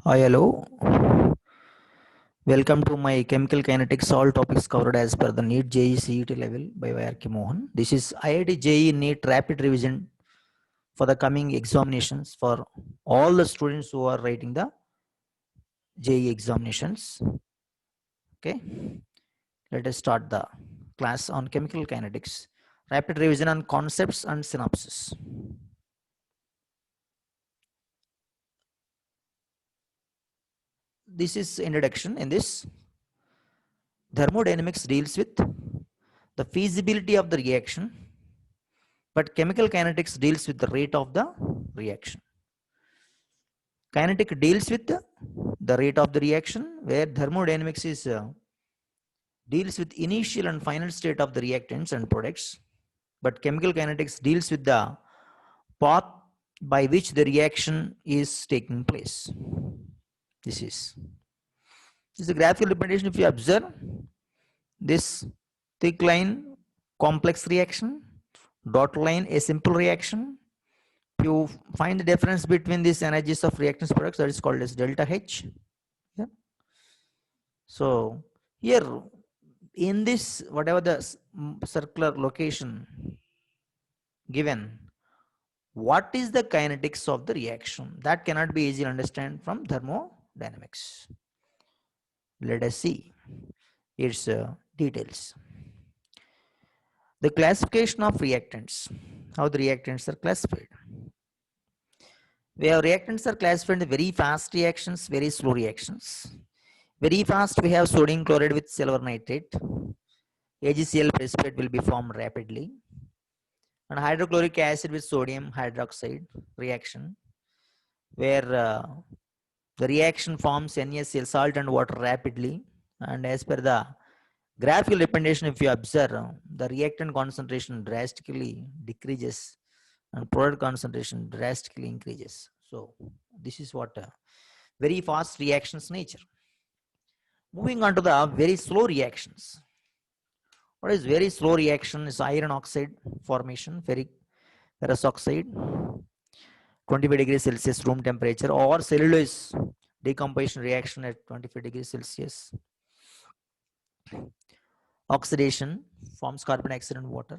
Hi, hello. Welcome to my chemical kinetics. All topics covered as per the NEET JEE CET level by YRK Mohan. This is IIT JEE NEET rapid revision for the coming examinations for all the students who are writing the JEE examinations. Okay, let us start the class on chemical kinetics. Rapid revision on concepts and synopsis. This is introduction. In this, thermodynamics deals with the feasibility of the reaction, but chemical kinetics deals with the rate of the reaction. Kinetic deals with the rate of the reaction, where thermodynamics is deals with initial and final state of the reactants and products, but chemical kinetics deals with the path by which the reaction is taking place. This is a graphical representation. If you observe this thick line, complex reaction, dot line, a simple reaction. If you find the difference between these energies of reactants products, that is called as delta H. Yeah. So here in this, whatever the circular location given, what is the kinetics of the reaction? That cannot be easily understand from thermodynamics. Let us see its details. The classification of reactants, how the reactants are classified. We have reactants are classified into very fast reactions, very slow reactions. Very fast, we have sodium chloride with silver nitrate. AgCl precipitate will be formed rapidly. And hydrochloric acid with sodium hydroxide reaction, where the reaction forms NaCl, salt and water, rapidly. And as per the graphical representation, if you observe, the reactant concentration drastically decreases and product concentration drastically increases. So this is what very fast reactions nature. Moving on to the very slow reactions. What is very slow reaction is iron oxide formation, ferrous oxide, 25 degrees Celsius room temperature, or cellulose decomposition reaction at 25 degrees Celsius. Oxidation forms carbon dioxide and water.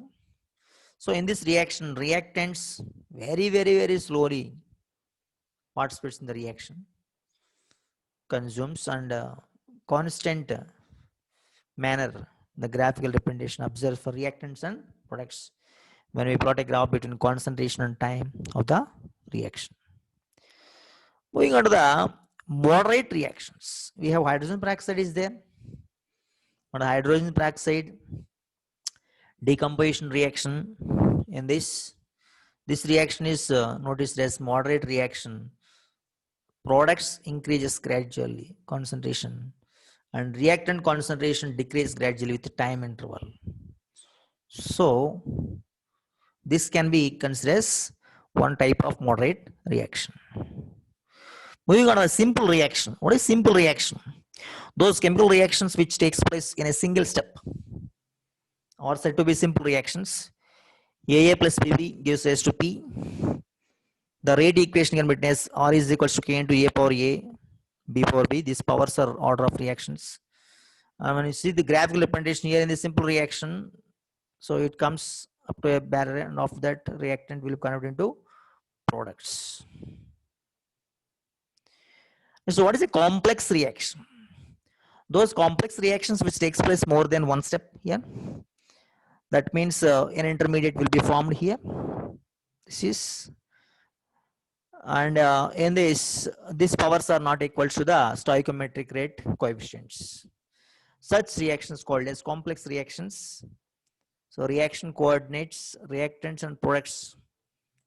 So in this reaction, reactants very slowly participates in the reaction, consumes, and constant manner the graphical representation observed for reactants and products when we plot a graph between concentration and time of the reaction. Moving on to the moderate reactions, we have hydrogen peroxide is there. On hydrogen peroxide decomposition reaction, in this reaction is noticed as moderate reaction. Products increases gradually concentration, and reactant concentration decreases gradually with the time interval. So this can be considered as one type of moderate reaction. Moving on to a simple reaction. What is simple reaction? Those chemical reactions which takes place in a single step are said to be simple reactions. AA plus BB gives rise to P. The rate equation can be written as R is equals to K into A power A, B power B. These powers are order of reactions. And when you see the graphical representation here in the simple reaction, so it comes up to a barrier, and of that reactant will convert into products. So what is a complex reaction? Those complex reactions which takes place more than one step here. That means an intermediate will be formed here. This is, and in this, these powers are not equal to the stoichiometric rate coefficients. Such reactions called as complex reactions. So reaction coordinates, reactants and products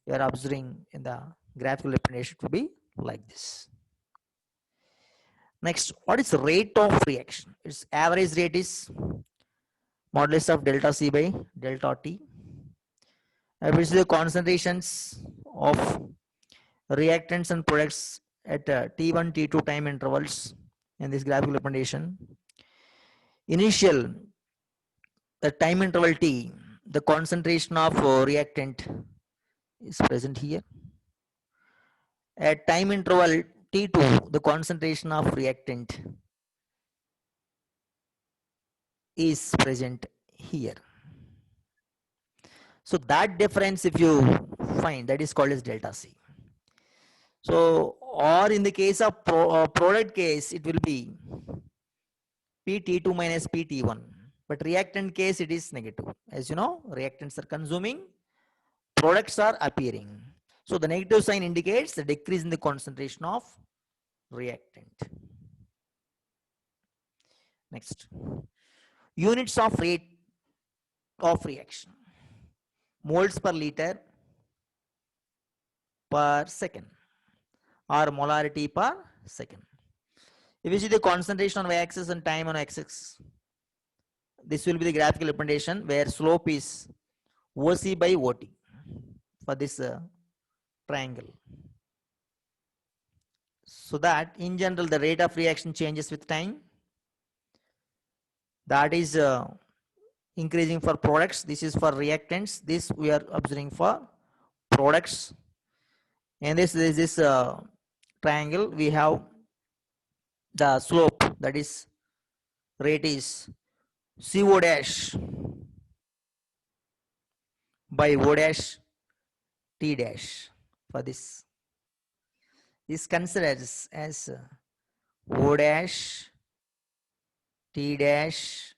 you are observing in the graphical representation to be like this. Next, what is the rate of reaction? Its average rate is modulus of delta C by delta T. Which is the concentrations of reactants and products at T1, T2 time intervals in this graphical representation. Initial, the time interval T, the concentration of reactant is present here. At time interval T2, the concentration of reactant is present here. So that difference, if you find, that is called as delta C. So, or in the case of product case, it will be PT2 minus PT1. But reactant case, it is negative. As you know, reactants are consuming, products are appearing. So the negative sign indicates the decrease in the concentration of reactant. Next, units of rate of reaction, moles per liter per second or molarity per second. If you see the concentration on y-axis and time on x-axis, this will be the graphical representation where slope is OC by OT for this triangle. So that in general the rate of reaction changes with time. That is increasing for products. This is for reactants. This we are observing for products. And this is this triangle. We have the slope, that is rate is CO dash by O dash T dash for this. This considers as O dash T dash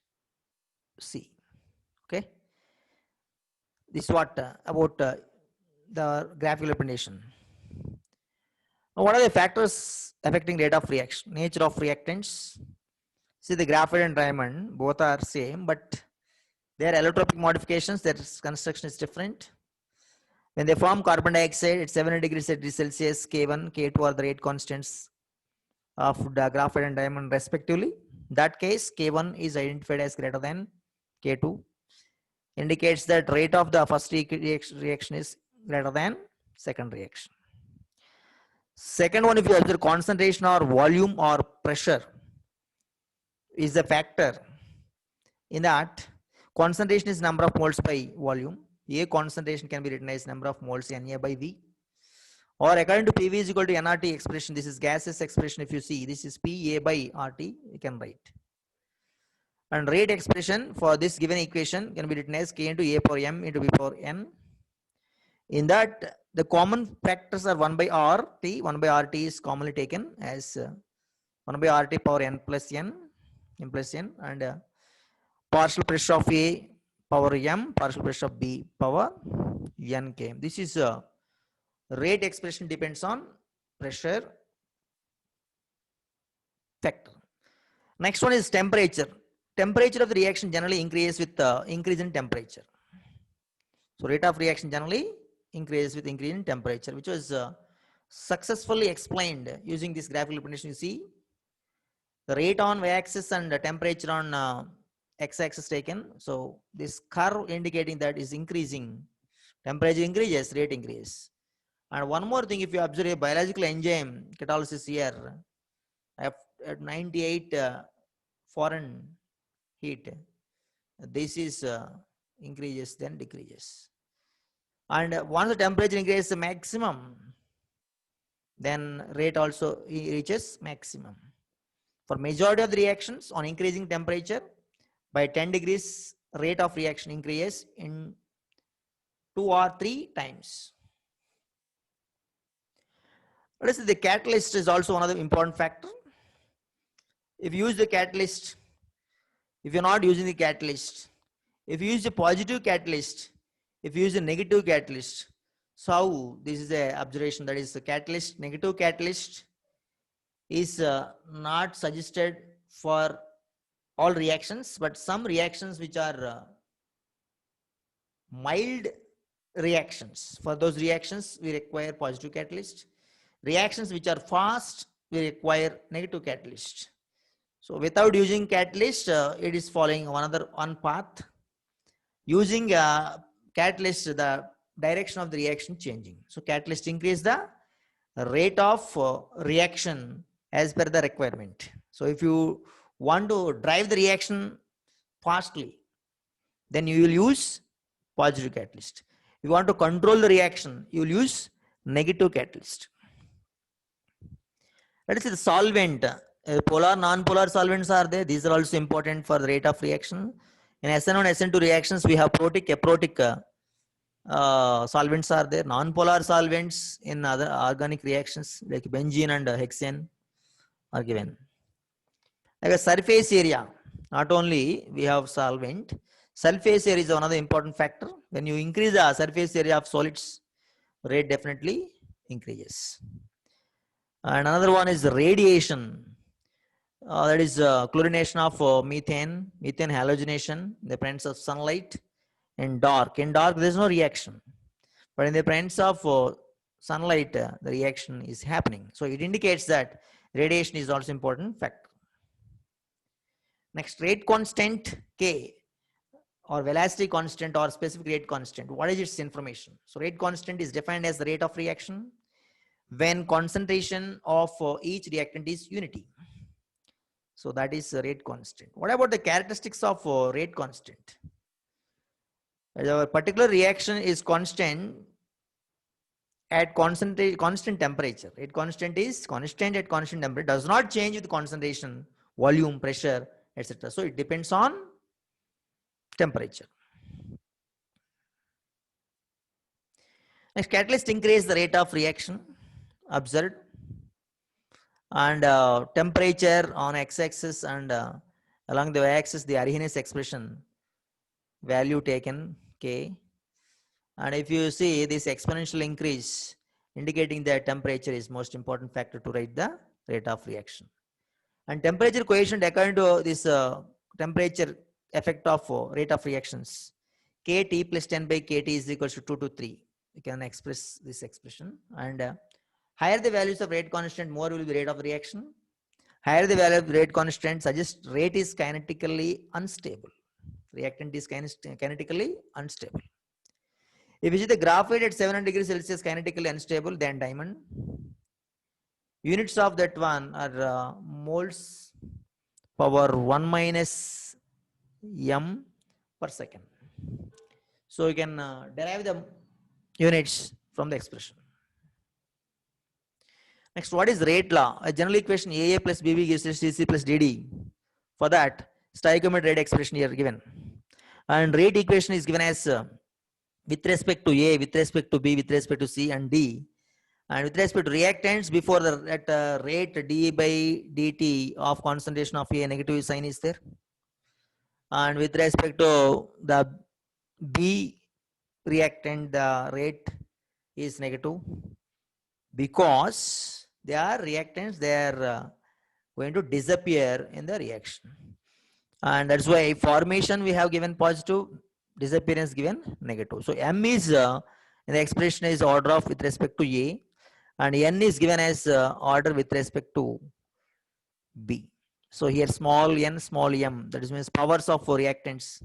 C. Okay. This is what about the graphical representation. Now, what are the factors affecting rate of reaction? Nature of reactants. See, the graphite and diamond both are same, but their allotropic modifications, their construction is different. When they form carbon dioxide at 700 degrees Celsius, K1, K2 are the rate constants of the graphite and diamond respectively. In that case, K1 is identified as greater than K2. Indicates that rate of the first reaction is greater than second reaction. Second one, if you observe concentration or volume or pressure is the factor. In that, concentration is number of moles by volume. A concentration can be written as number of moles Na by V. Or according to PV is equal to nRT expression, this is gases expression. If you see, this is PA by RT, you can write. And rate expression for this given equation can be written as K into A power M into B power N. In that, the common factors are 1 by RT. 1 by RT is commonly taken as 1 by RT power N plus N, M plus N, and partial pressure of A power M, partial pressure of B power N K. This is rate expression depends on pressure factor. Next one is temperature. Temperature of the reaction generally increases with increase in temperature. So rate of reaction generally increases with increase in temperature, which was successfully explained using this graphical representation. You see the rate on y-axis and the temperature on x-axis taken. So this curve indicating that is increasing. Temperature increases, rate increases. And one more thing, if you observe a biological enzyme catalysis here at 98 foreign heat, this is increases then decreases. And once the temperature increases the maximum, then rate also reaches maximum. For majority of the reactions on increasing temperature by 10 degrees, rate of reaction increases in 2 or 3 times. Let us say the catalyst is also one of the important factor. If you use the catalyst, if you're not using the catalyst, if you use a positive catalyst, if you use a negative catalyst, so this is the observation, that is the catalyst, negative catalyst is not suggested for all reactions, but some reactions which are mild reactions, for those reactions we require positive catalyst. Reactions which are fast, we require negative catalyst. So without using catalyst, it is following one path. Using catalyst, the direction of the reaction changing. So catalyst increase the rate of reaction as per the requirement. So if you want to drive the reaction fastly, then you will use positive catalyst. If you want to control the reaction, you will use negative catalyst. Let us see the solvent. Polar, non-polar solvents are there. These are also important for the rate of reaction. In SN1, SN2 reactions, we have protic, aprotic solvents are there. Non-polar solvents in other organic reactions like benzene and hexane are given. Like a surface area, not only we have solvent, surface area is another important factor. When you increase the surface area of solids, rate definitely increases. And another one is radiation. That is chlorination of methane halogenation in the presence of sunlight. In dark there is no reaction, but in the presence of sunlight the reaction is happening. So it indicates that radiation is also important factor. Next, rate constant K, or velocity constant or specific rate constant. What is its information? So rate constant is defined as the rate of reaction when concentration of each reactant is unity. So that is rate constant. What about the characteristics of rate constant? A particular reaction is constant at constant temperature. Rate constant is constant at constant temperature, does not change with concentration, volume, pressure, etc. So it depends on temperature. Next, catalyst increase the rate of reaction observed, and temperature on x-axis and along the y-axis the Arrhenius expression value taken K. And if you see this exponential increase indicating that temperature is most important factor to write the rate of reaction. And temperature coefficient according to this temperature effect of rate of reactions, Kt plus 10 by Kt is equals to 2 to 3. You can express this expression. And higher the values of rate constant, more will be rate of reaction. Higher the value of rate constant suggests rate is kinetically unstable. Reactant is kinetically unstable. If you see the graphite at 700 degrees Celsius kinetically unstable, then diamond. Units of that one are moles power 1 minus m per second. So you can derive the units from the expression. Next, what is rate law? A general equation AA plus BB gives CC plus DD. For that, stoichiometric rate expression here given. And rate equation is given as with respect to A, with respect to B, with respect to C and D. And with respect to reactants, before the rate d by dt of concentration of A, negative sign is there. And with respect to the B reactant, the rate is negative because they are reactants, they are going to disappear in the reaction. And that's why formation we have given positive, disappearance given negative. So M is in the expression is order of with respect to A, and N is given as order with respect to B. So here small n, small m, that is means powers of reactants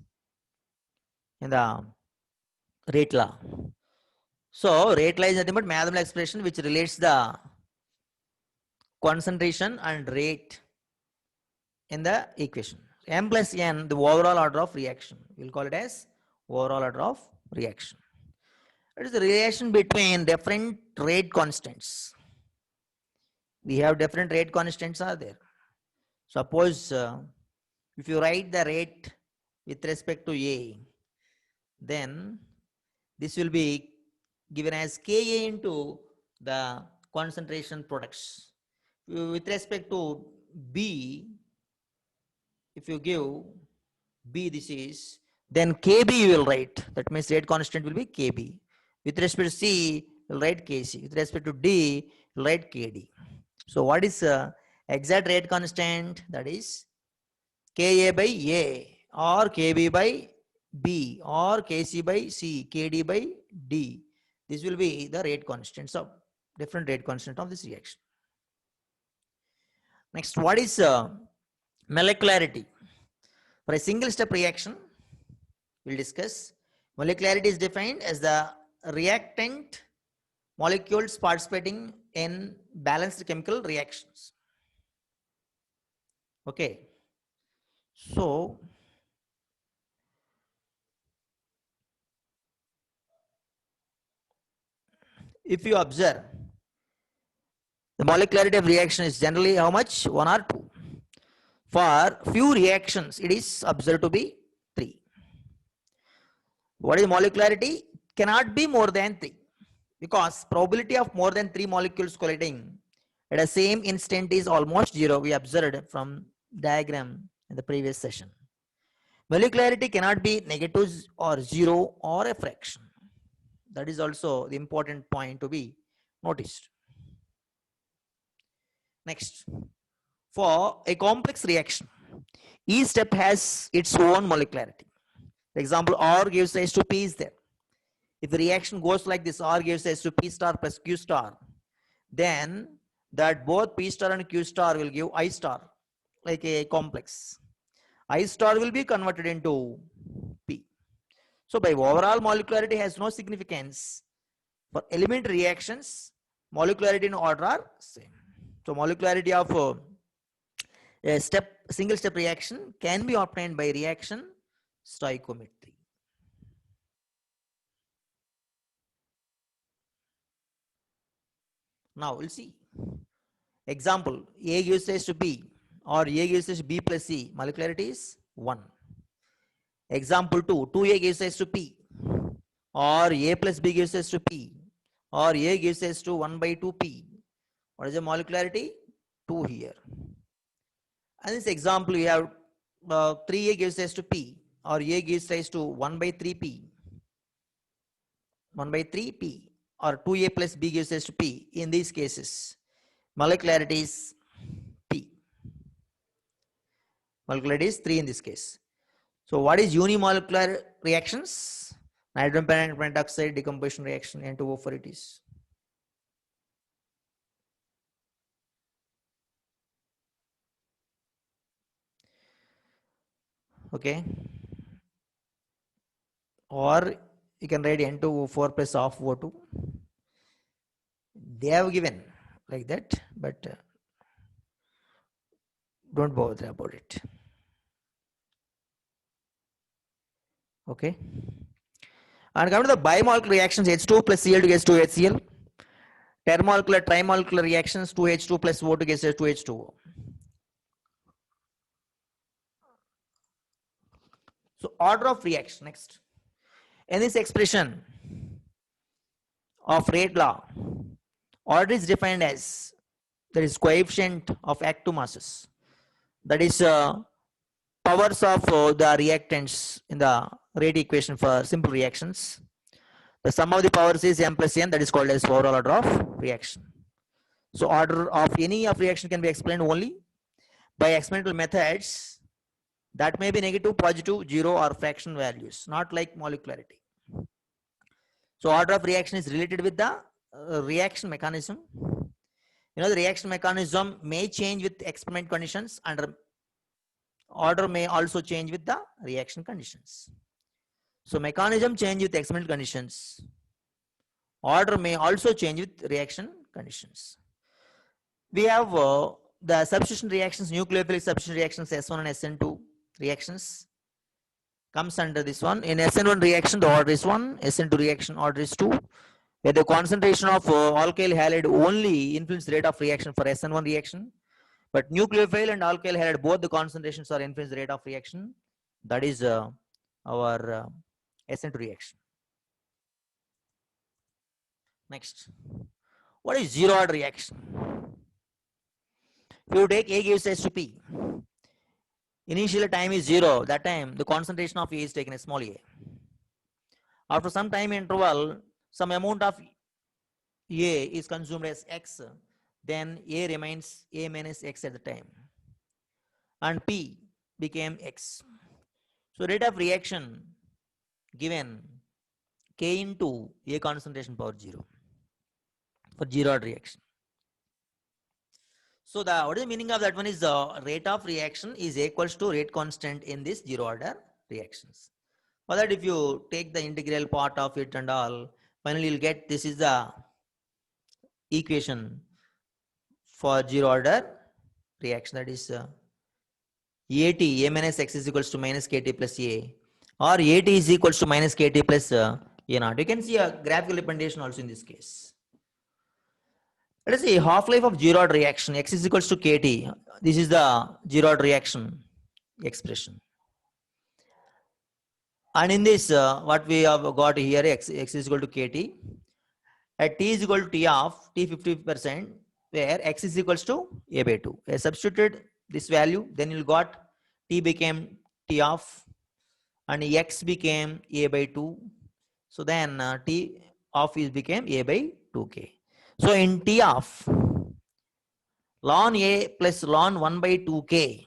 in the rate law. So rate law is nothing but mathematical expression which relates the concentration and rate in the equation. M plus n, the overall order of reaction. We'll call it as overall order of reaction. It is the relation between different rate constants. We have different rate constants are there. Suppose if you write the rate with respect to A, then this will be given as Ka into the concentration products. With respect to B, if you give B this is, then Kb you will write. That means rate constant will be Kb. With respect to C, you will write Kc. With respect to D, you will write Kd. So what is exact rate constant? That is Ka by A or Kb by B or Kc by C, Kd by D. This will be the rate constants of different rate constant of this reaction. Next, what is molecularity? For a single step reaction, we'll discuss. Molecularity is defined as the reactant molecules participating in balanced chemical reactions. Okay. So, if you observe, The molecularity of reaction is generally how much? 1 or 2. For few reactions, it is observed to be 3. What is molecularity? Cannot be more than 3, because probability of more than 3 molecules colliding at the same instant is almost 0. We observed from diagram in the previous session. Molecularity cannot be negative or 0 or a fraction. That is also the important point to be noticed. Next, for a complex reaction, each step has its own molecularity. For example, R gives rise to P is there. If the reaction goes like this, R gives rise to P star plus Q star, then that both P star and Q star will give I star, like a complex. I star will be converted into P. So by overall molecularity has no significance. For elementary reactions, molecularity and order are same. So molecularity of a single step reaction can be obtained by reaction stoichiometry. Now we'll see. Example, A gives rise to B or A gives rise to B plus C, molecularity is 1. Example 2, 2A gives rise to P or A plus B gives rise to P or A gives rise to 1 by 2P. What is the molecularity? 2 here. And this example we have 3A gives rise to P or A gives rise to 1 by 3P, 1 by 3P, or 2A plus B gives rise to P. In these cases, molecularity is P. Molecularity is 3 in this case. So what is unimolecular reactions? Nitrogen pentoxide decomposition reaction, N2O4 it is. Okay. Or you can write N2O4 plus half O2. They have given like that, but don't bother about it. Okay. And come to the bimolecular reactions, H2 plus Cl to gets 2HCl. Termolecular, trimolecular reactions, 2H2 plus O2 gets 2H2O. So order of reaction next. In this expression of rate law, order is defined as, that is coefficient of active masses, that is powers of the reactants in the rate equation for simple reactions. The sum of the powers is m plus n, that is called as overall order of reaction. So order of any of reaction can be explained only by experimental methods that may be negative, positive, 0 or fraction values, not like molecularity. So order of reaction is related with the reaction mechanism. You know, the reaction mechanism may change with experiment conditions, and order may also change with the reaction conditions. So mechanism change with experimental conditions. Order may also change with reaction conditions. We have the substitution reactions, nucleophilic substitution reactions, S1 and SN2 reactions comes under this one. In SN1 reaction, the order is 1, SN2 reaction order is 2, where the concentration of alkyl halide only influence the rate of reaction for SN1 reaction. But nucleophile and alkyl halide, both the concentrations are influence the rate of reaction. That is our SN2 reaction. Next, what is zero order reaction? If you take A gives rise to P, initial time is 0. That time the concentration of A is taken as small a. After some time interval, some amount of A is consumed as X, then A remains A minus X at the time, and P became X. So rate of reaction given K into A concentration power 0 for zero order reaction. So what is the meaning of that one is the rate of reaction is equals to rate constant in this zero order reactions. For that, if you take the integral part of it and all, finally you'll get this is the equation for zero order reaction, that is AT, A minus X is equals to minus KT plus A, or AT is equals to minus KT plus A naught. You can see a graphical representation also in this case. Let us see half-life of Giroud reaction. X is equals to KT. This is the Giroud reaction expression. And in this, what we have got here, X is equal to KT. At T is equal to T of T 50%, where X is equals to A by 2. I substituted this value, then you got T became T of and X became A by 2. So then T of is became A by 2K. So in T of ln A plus ln 1 by 2K,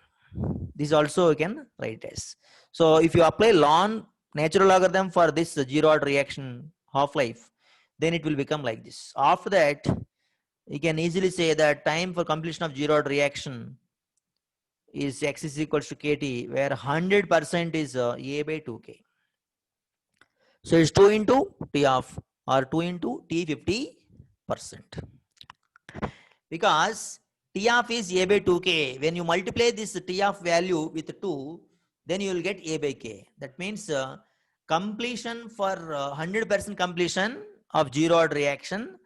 this also you can write as. So if you apply ln natural logarithm for this Giroud reaction half-life, then it will become like this. After that, you can easily say that time for completion of Giroud reaction is X is equals to KT, where 100% is A by 2K. So it's 2 into T of or 2 into T 50%. Because T of is A by 2K. When you multiply this T of value with 2, then you will get A by K. That means completion for 100% completion of Giroud reaction,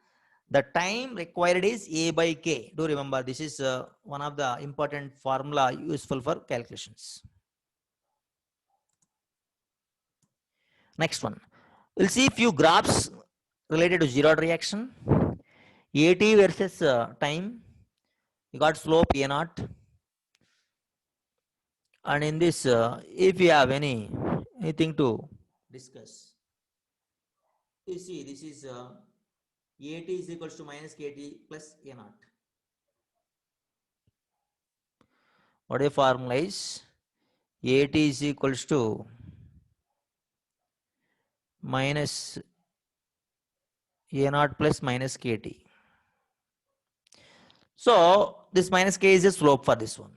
the time required is A by K. Do remember, this is one of the important formula useful for calculations. Next one. We'll see few graphs related to Giroud reaction. AT versus time. You got slope A naught. And in this, if you have anything to discuss, you see this is AT is equals to minus KT plus A naught. What a formula is? AT is equals to minus A naught plus minus KT. So this minus K is a slope for this one.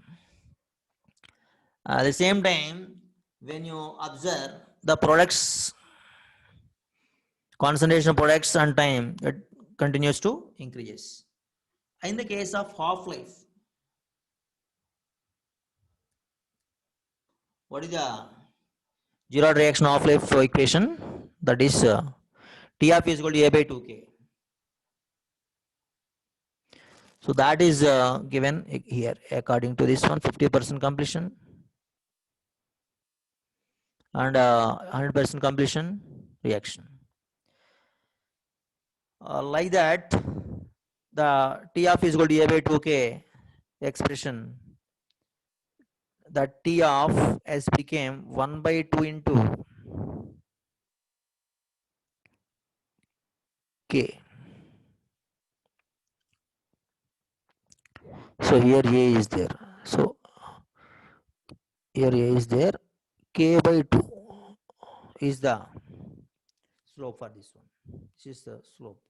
At the same time, when you observe the products, concentration of products and time, it continues to increase. In the case of half-life, what is the Giroud reaction half-life equation? That is T of is equal to A by 2K. So that is given here according to this one, 50% completion and 100% completion reaction. Like that, the T of is equal to A by 2K expression, that T of s became 1 by 2 into K. So here A is there. So here A is there. K by 2 is the slope for this one. This is the slope.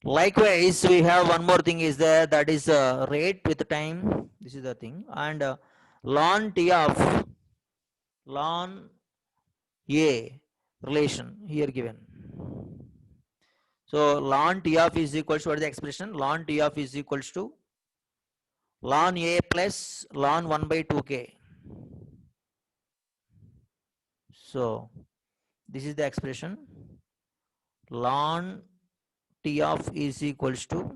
Likewise, we have one more thing is there, that is rate with time. This is the thing. And ln T of ln A relation here given. So ln T of is equals to, what is the expression? Ln T of is equals to ln A plus ln 1 by 2K. So this is the expression. Ln T of is equals to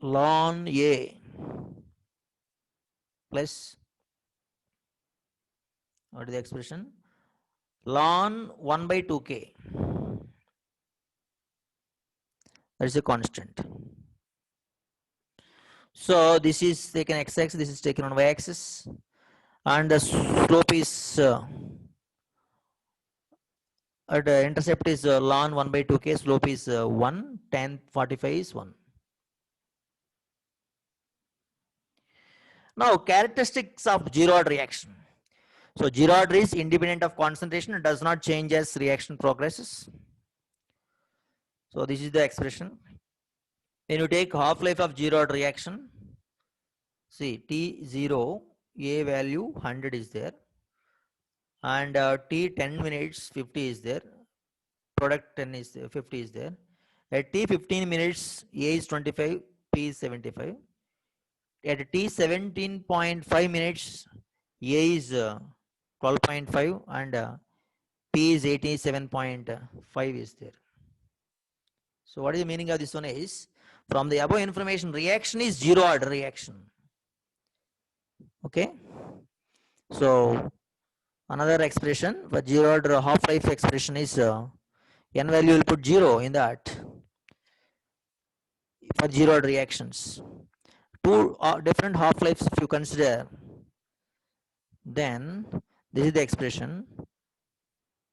ln A plus, what is the expression? Ln 1 by 2K. That is a constant. So this is taken x-axis, this is taken on y-axis, and the slope is at the intercept is ln 1 by 2K, slope is 1, tan 45 is 1. Now characteristics of Giroud reaction. So Giroud is independent of concentration and does not change as reaction progresses. So this is the expression. When you take half-life of Giroud reaction, see T0, A value 100 is there, and T 10 minutes 50 is there, product 10 is 50 is there. At T 15 minutes, A is 25, P is 75. At T 17.5 minutes, A is 12.5 and P P is 87.5 is there. So what is the meaning of this one is, from the above information, reaction is zero order reaction. Okay. So another expression for zero order half-life expression is n value will put 0 in that for zero order reactions. Two different half-lives if you consider, then this is the expression.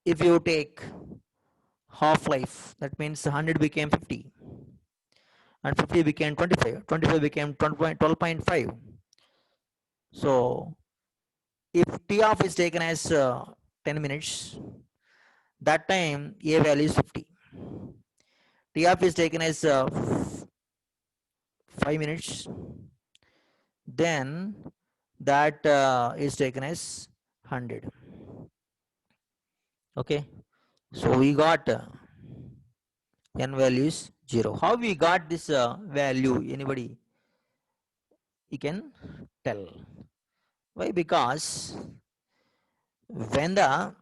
If you take half-life, that means 100 became 50 and 50 became 25, 25 became 12.5. So if T off is taken as 10 minutes, that time A value is 50. T off is taken as 5 minutes, then that is taken as 100. Okay, so we got n value is 0. How we got this value? Anybody? You can tell. Why? Because when the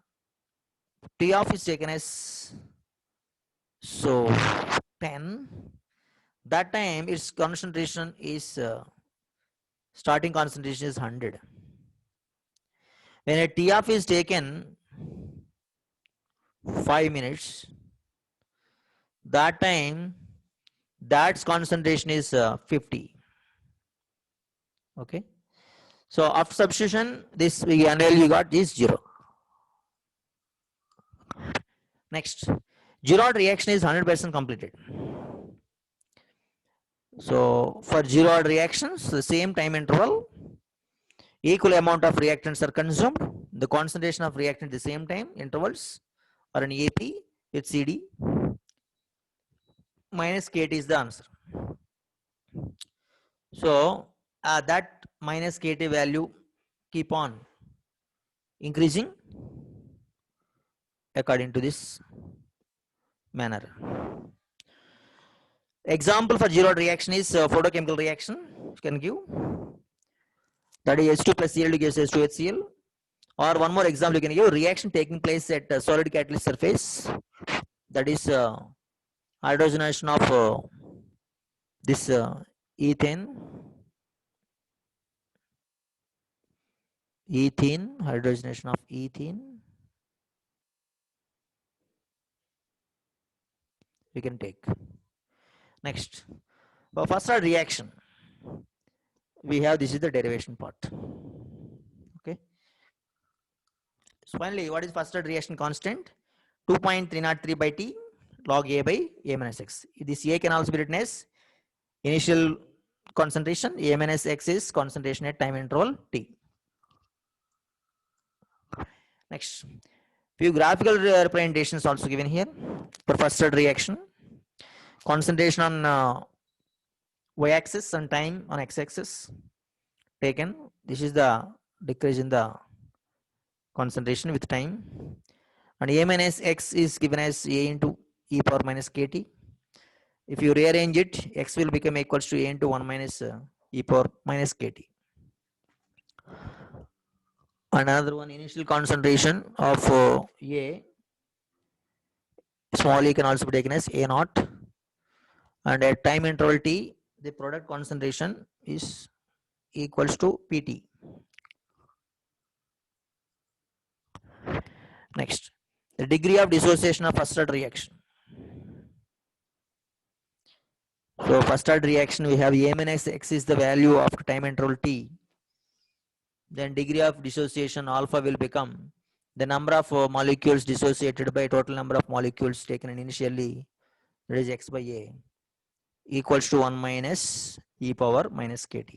T off is taken as 10, that time its concentration is starting concentration is 100. When a T off is taken 5 minutes, that time that's concentration is 50. Okay, so after substitution, this n value you got is 0. Next, zero order reaction is 100% completed. So for zero order reactions, the same time interval, equal amount of reactants are consumed, the concentration of reactant at the same time intervals or an AP with CD minus KT is the answer. So that minus KT value keep on increasing according to this manner. Example for zero reaction is photochemical reaction. Can give that is H2 plus Cl gives H2HCl. Or one more example you can give, reaction taking place at solid catalyst surface, that is hydrogenation of this ethane, hydrogenation of ethene. We can take. Next, for first order reaction, we have this is the derivation part. Okay. So finally, what is first order reaction constant? 2.303 by T log A by A minus X. This A can also be written as initial concentration, A minus X is concentration at time interval T. Next, few graphical representations also given here for first order reaction. Concentration on y-axis and time on x-axis taken. This is the decrease in the concentration with time, and A minus X is given as A into e power minus KT. If you rearrange it, X will become equals to A into 1 minus e power minus KT. Another one, initial concentration of A, small e can also be taken as A naught, and at time interval T, the product concentration is equals to PT. Next, the degree of dissociation of first order reaction. So first order reaction, we have A minus X is the value of time interval T. Then degree of dissociation alpha will become the number of molecules dissociated by total number of molecules taken initially, that is X by A, equals to 1 minus e power minus KT.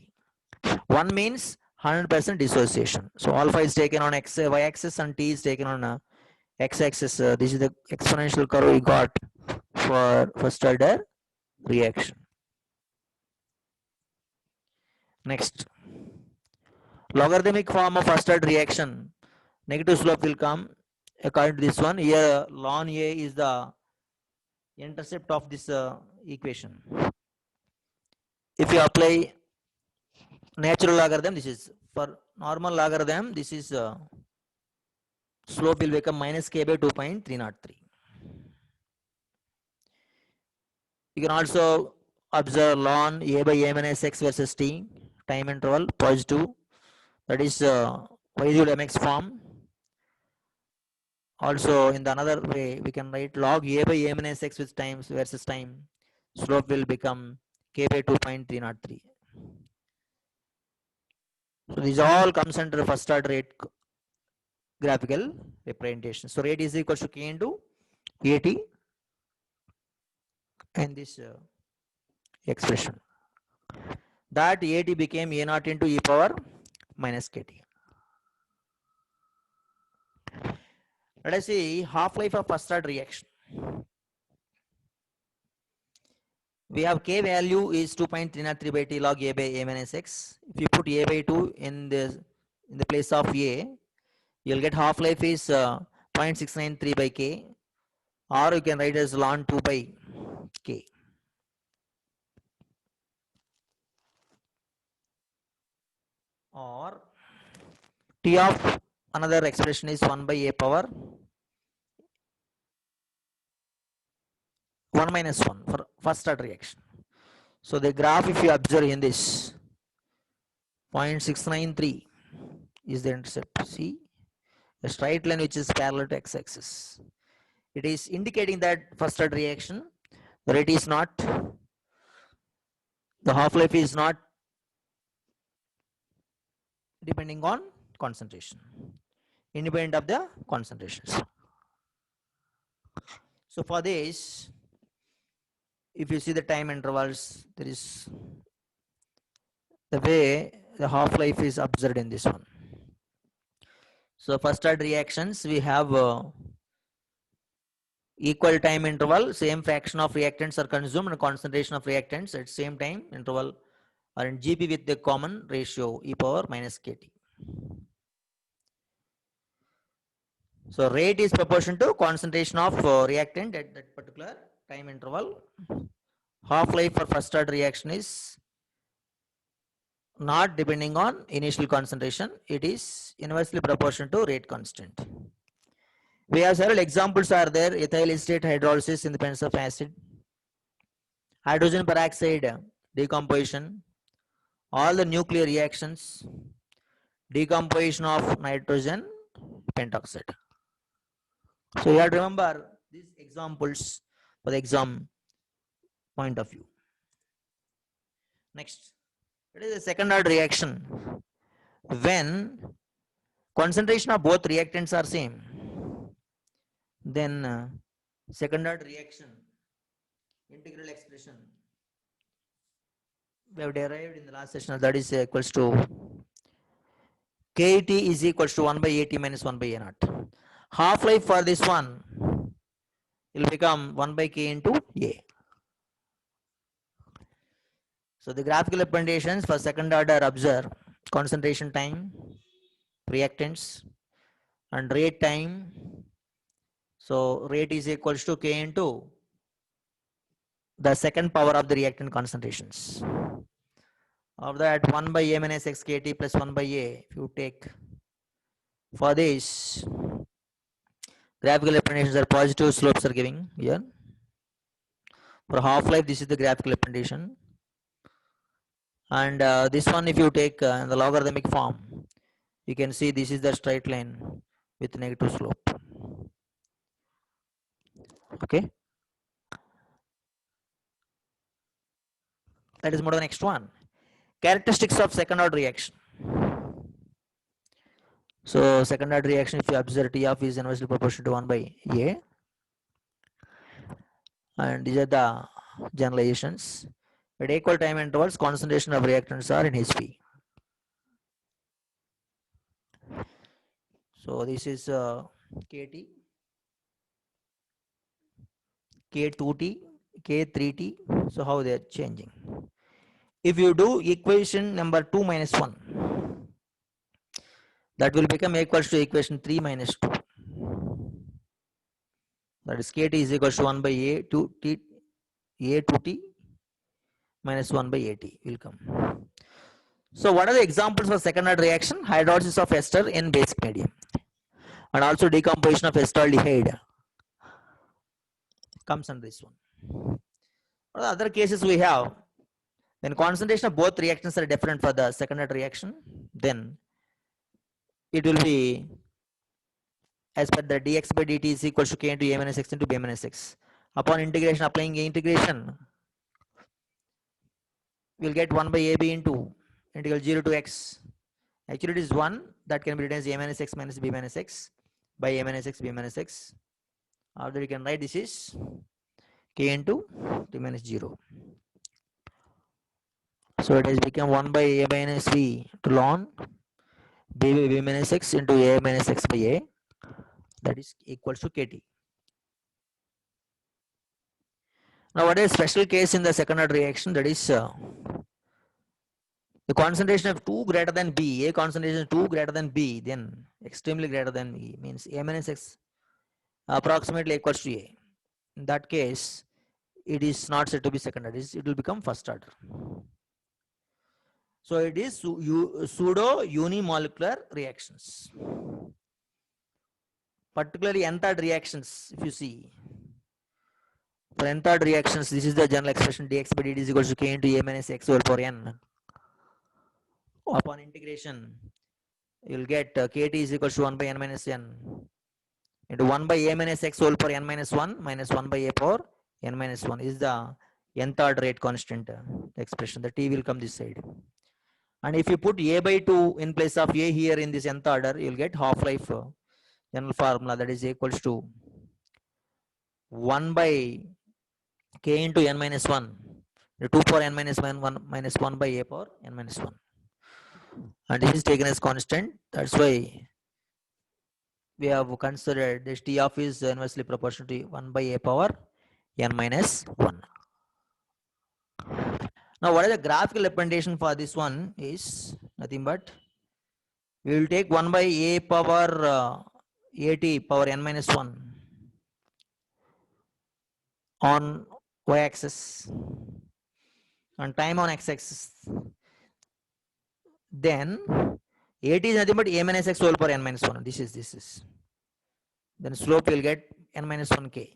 1 means 100% dissociation. So alpha is taken on X, Y axis and T is taken on X axis. This is the exponential curve we got for first order reaction. Next, logarithmic form of first order reaction, negative slope will come according to this one. Here ln A is the intercept of this equation. If you apply natural logarithm, this is for normal logarithm, this is slope will become minus k by 2.303. You can also observe ln a by a minus x versus t, time interval positive, that is residual mx form. Also in the another way we can write log a by a minus x with times versus time, slope will become k by 2.303. So these all comes under first order rate graphical representation. So rate is equal to k into at and this expression. That at became a naught into e power minus kt. Let us see half-life of first order reaction. We have k value is 2.303 by t log a by a minus x. If you put a by 2 in the place of a, you'll get half-life is 0.693 by k, or you can write as ln 2 by k. Or t of another expression is 1 by a power 1 minus 1 for first order reaction. So the graph, if you observe in this 0.693 is the intercept. See, a straight line which is parallel to x-axis. It is indicating that first order reaction, the rate is not, the half-life is not depending on concentration, independent of the concentrations. So for this, if you see the time intervals, there is the way the half-life is observed in this one. So first order reactions, we have equal time interval, same fraction of reactants are consumed and concentration of reactants at same time interval are in GP with the common ratio e power minus kt. So rate is proportional to concentration of reactant at that particular time interval. Half-life for first order reaction is not depending on initial concentration, it is inversely proportional to rate constant. We have several examples are there: ethyl acetate hydrolysis in the presence of acid, hydrogen peroxide decomposition, all the nuclear reactions, decomposition of nitrogen pentoxide. So you have to remember these examples for the exam point of view. Next, it is a second order reaction when concentration of both reactants are same, then second order reaction integral expression we have derived in the last session, that is equals to kt is equals to 1 by at minus 1 by a naught. Half-life for this one will become 1 by k into a. So the graphical representations for second order observe concentration time, reactants, and rate time. So rate is equals to k into the second power of the reactant concentrations. Of that 1 by a minus x kt plus 1 by a, if you take for this, graphical representations are positive, slopes are giving here. For half-life, this is the graphical representation. And this one, if you take in the logarithmic form, you can see this is the straight line with negative slope. Okay. Let us move to the next one. Characteristics of second order reaction. So second order reaction, if you observe T of is inversely proportional to 1 by A. And these are the generalizations. At equal time intervals, concentration of reactants are in Hp. So this is Kt, K2T, K3T. So how they are changing? If you do equation number 2 minus 1, that will become equals to equation 3 minus 2. That is Kt is equals to 1 by A to T, A to T minus 1 by AT will come. So what are the examples of second order reaction? Hydrolysis of ester in basic medium. and also decomposition of acetaldehyde comes under this one. What are the other cases we have? When concentration of both reactions are different for the second order reaction, then it will be as per the dx by dt is equals to k into a minus x into b minus x. Upon integration, applying integration, we'll get 1 by ab into integral 0 to x. Actually, it is 1 that can be written as a minus x minus b minus x by a minus x b minus x. After you can write this is k into t minus 0. So it has become 1 by a minus b to ln b by b minus x into a minus x by a, that is equals to kt. Now what is special case in the second order reaction? That is the concentration of 2 greater than b, a concentration of 2 greater than b, then extremely greater than b, means a minus x approximately equals to a. In that case, it is not said to be second order, it will become first order. So it is pseudo unimolecular reactions. Particularly nth order reactions, if you see, for nth order reactions, this is the general expression dx by dt is equals to k into a minus x whole power n. Upon integration, you will get kt is equals to 1 by n minus n into 1 by a minus x whole power n minus 1 minus 1 by a power n minus 1 is the nth order rate constant expression. The t will come this side. And if you put a by 2 in place of a here in this nth order, you will get half-life general formula, that is equals to 1 by k into n minus 1, 2 power n minus 1 minus 1 by a power n minus 1. And this is taken as constant. That's why we have considered this t of is inversely proportional to 1 by a power n minus 1. Now, what is the graphical representation for this one is nothing but we will take 1 by a power at power n minus 1 on y-axis and time on x-axis. Then at is nothing but a minus x whole power n minus 1. This is. Then slope will get n minus 1k.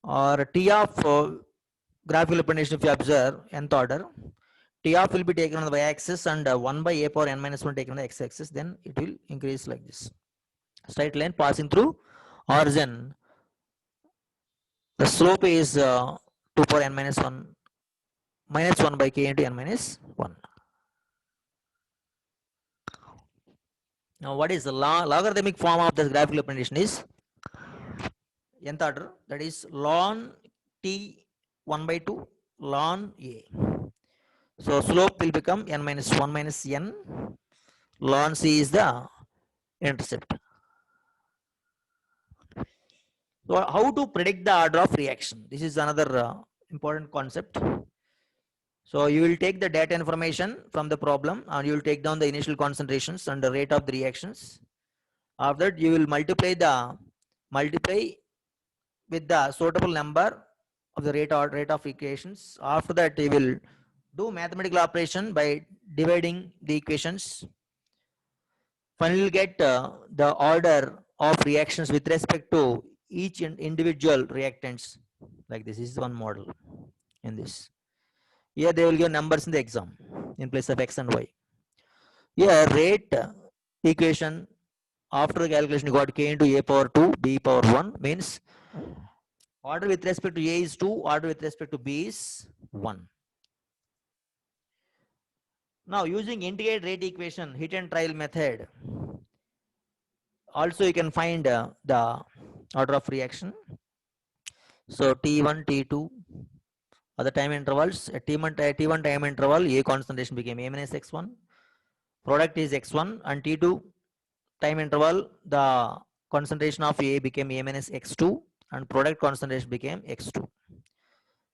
Or t of graphical representation, if you observe nth order, t of will be taken on the y-axis and 1 by a power n minus 1 taken on the x-axis. Then it will increase like this. Straight line passing through origin. The slope is 2 power n minus 1 minus 1 by k into n minus 1. Now, what is the logarithmic form of this graphical representation is nth order, that is ln t 1 by 2 ln a. So slope will become n minus 1 minus n. Ln c is the intercept. So how to predict the order of reaction? This is another important concept. So you will take the data information from the problem and you will take down the initial concentrations and the rate of the reactions. After that, you will multiply with the suitable number of the rate of equations. After that, you will do mathematical operation by dividing the equations. Finally, you get the order of reactions with respect to each individual reactants. Like this is one model in this. Here they will give numbers in the exam in place of x and y. Here rate equation after the calculation you got k into a power 2 b power 1 means order with respect to a is 2, order with respect to b is 1. Now using integrated rate equation, hit and trial method, also you can find the order of reaction. So T1, T2 are the time intervals. At T1 time interval, A concentration became A minus X1, product is X1, and T2 time interval, the concentration of A became A minus X2 and product concentration became X2.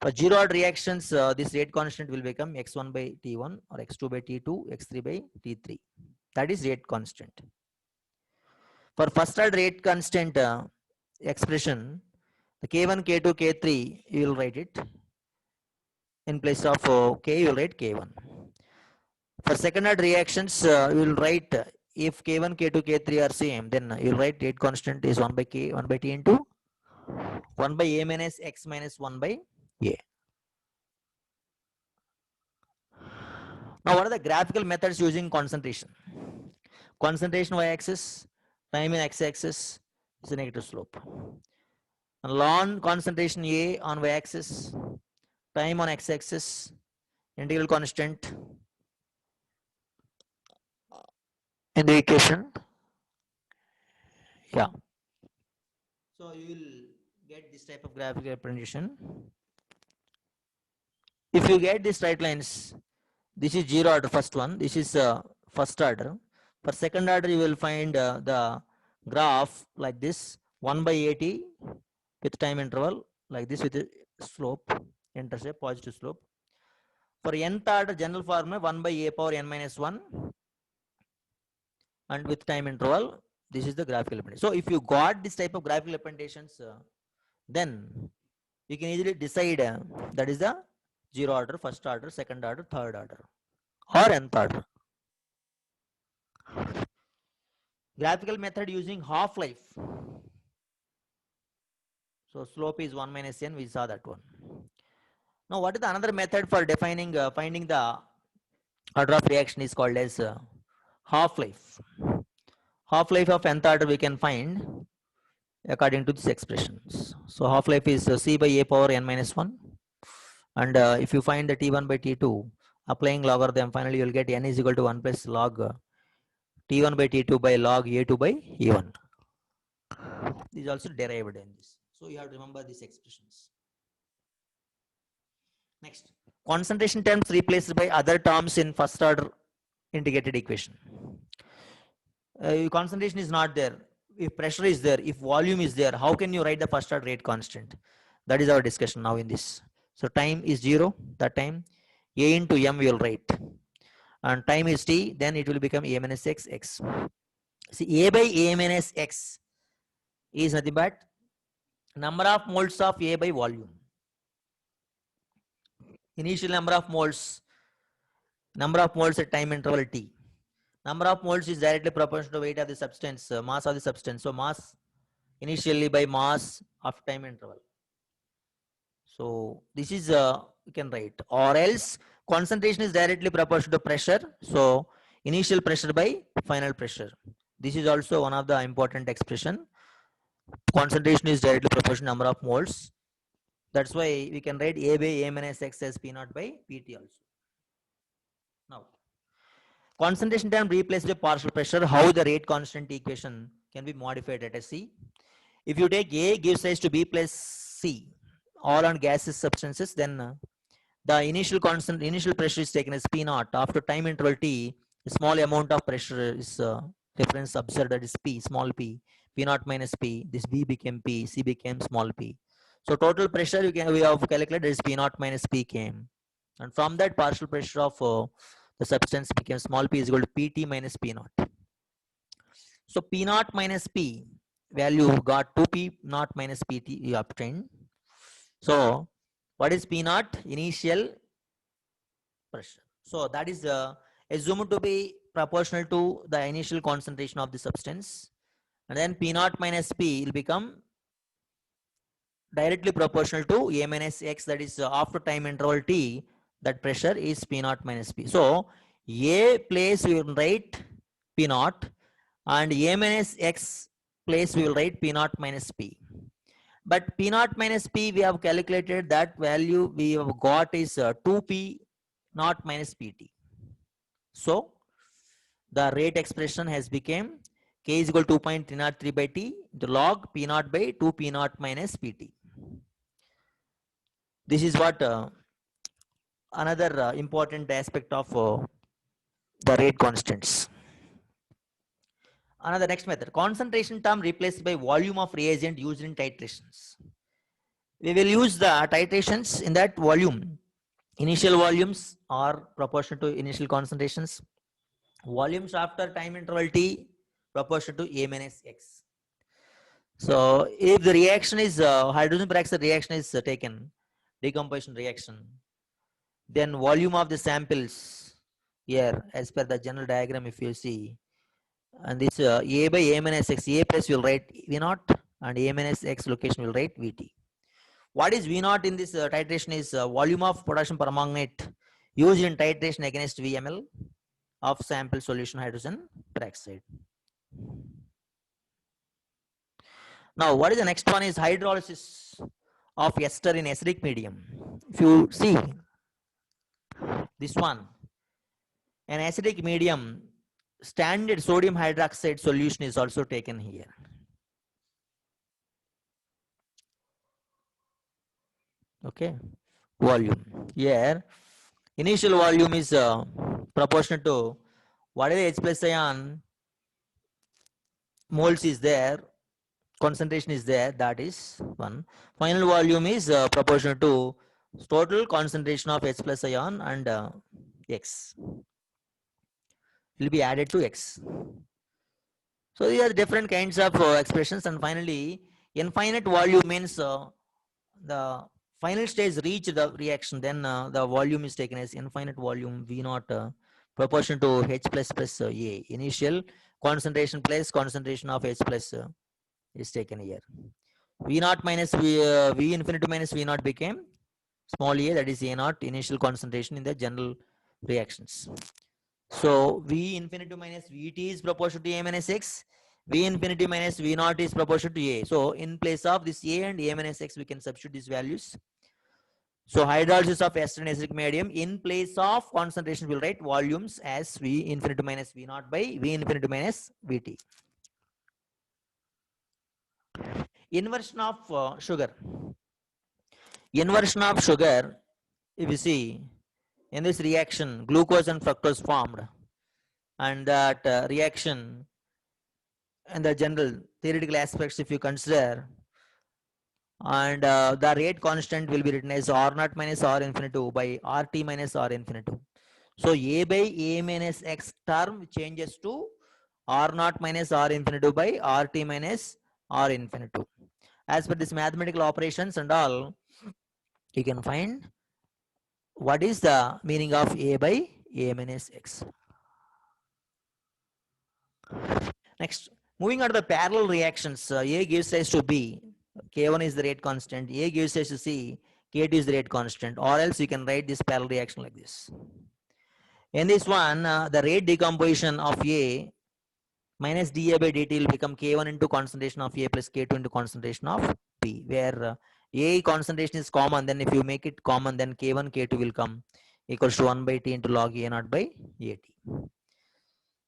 For zero order reactions, this rate constant will become X1 by T1 or X2 by T2, X3 by T3. That is rate constant. For first order rate constant expression, the K1, K2, K3, you will write it. In place of K, you will write K1. For second order reactions, you will write if K1, K2, K3 are same, then you'll write rate constant is 1 by K, 1 by T into 1 by A minus X minus 1 by A. Now, what are the graphical methods using concentration? Concentration y-axis, time in x-axis is a negative slope. And ln concentration A on y-axis, time on x-axis, integral constant in the equation. Yeah. So you will get this type of graphical representation. If you get these straight lines, this is zero order, first one. This is first order. For second order, you will find the graph like this, 1 by 80 with time interval, like this with a slope, intercept, positive slope. For nth order, general formula 1 by a power n minus 1 and with time interval, this is the graphical representation. So if you got this type of graphical representations, then you can easily decide that is the zero order, first order, second order, third order, or nth order. Graphical method using half-life. So slope is 1 minus n, we saw that one. Now what is the another method for defining, finding the order of reaction is called as half-life. Half-life of nth order we can find according to these expressions. So half-life is C by A power n minus 1. And if you find the T1 by T2, applying logarithm, finally you will get n is equal to 1 plus log T1 by T2 by log A2 by A1. This is also derived in this. So you have to remember these expressions. Next, concentration terms replaced by other terms in first order integrated equation. Concentration is not there. If pressure is there, if volume is there, how can you write the first order rate constant? That is our discussion now in this. So time is 0, that time A into M we will write. And time is T, then it will become A minus X, X. See, A by A minus X is nothing but number of moles of A by volume. Initial number of moles at time interval T. Number of moles is directly proportional to weight of the substance, mass of the substance. So mass initially by mass of time interval. So this is you can write, or else concentration is directly proportional to pressure. So initial pressure by final pressure. This is also one of the important expression. Concentration is directly proportional to number of moles. That's why we can write A by A minus X as P naught by PT also. Now, concentration term replaced by partial pressure. How the rate constant equation can be modified? Let us see. If you take A gives rise to B plus C, all on gaseous substances, then the initial pressure is taken as P naught. After time interval T, a small amount of pressure is reference observed, that is P, small p. P naught minus P. This B became P, C became small p. So total pressure we have calculated is P naught minus P came, and from that partial pressure of the substance became small p is equal to Pt minus P naught. So P naught minus P value got 2P naught minus Pt you obtained. So what is P naught? Initial pressure. So that is assumed to be proportional to the initial concentration of the substance, and then P naught minus P will become directly proportional to A minus X, that is after time interval T, that pressure is P naught minus P. So A place we will write P naught, and A minus X place we will write P naught minus P. But P naught minus P we have calculated, that value we have got is 2P naught minus Pt. So the rate expression has become K is equal to 2.303 by T into log P naught by 2 P naught minus Pt. This is what another important aspect of the rate constants. Another next method, concentration term replaced by volume of reagent used in titrations. We will use the titrations in that volume. Initial volumes are proportional to initial concentrations. Volumes after time interval T proportional to A minus X. So if the reaction is hydrogen peroxide reaction is taken, decomposition reaction, then volume of the samples here as per the general diagram, if you see, And this A by A minus X, A plus will write V naught and A minus X location will write VT. What is V naught in this titration is volume of potassium permanganate used in titration against VML of sample solution hydrogen peroxide. Now, what is the next one is hydrolysis of ester in acidic medium. If you see this one, an acidic medium, standard sodium hydroxide solution is also taken here. Okay, volume. Here, initial volume is proportional to whatever H plus ion moles is there, concentration is there, that is one. Final volume is proportional to total concentration of H plus ion and X will be added to X. So these are different kinds of expressions. And finally, infinite volume means the final stage reach the reaction, then the volume is taken as infinite volume V naught proportion to H plus A. Initial concentration plus concentration of H plus is taken here. V naught minus V infinity minus V naught became small a, that is A naught initial concentration in the general reactions. So V infinity minus Vt is proportional to A minus X. V infinity minus V naught is proportional to A. So in place of this A and A minus X, we can substitute these values. So hydrolysis of ester in acidic medium, in place of concentration, we'll write volumes as V infinity minus V naught by V infinity minus Vt. Inversion of sugar. Inversion of sugar, if you see, in this reaction, glucose and fructose formed, and that reaction and the general theoretical aspects, if you consider, and the rate constant will be written as R naught minus R infinity by RT minus R infinity. So A by A minus X term changes to R naught minus R infinity by RT minus R infinity. As per this mathematical operations and all, you can find what is the meaning of A by A minus X. Next, moving on to the parallel reactions, A gives rise to B, K1 is the rate constant, A gives rise to C, K2 is the rate constant, or else you can write this parallel reaction like this. In this one, the rate decomposition of A minus dA by dt will become K1 into concentration of A plus K2 into concentration of B, where A concentration is common, then if you make it common, then K1, K2 will come equals to 1 by T into log A naught by AT.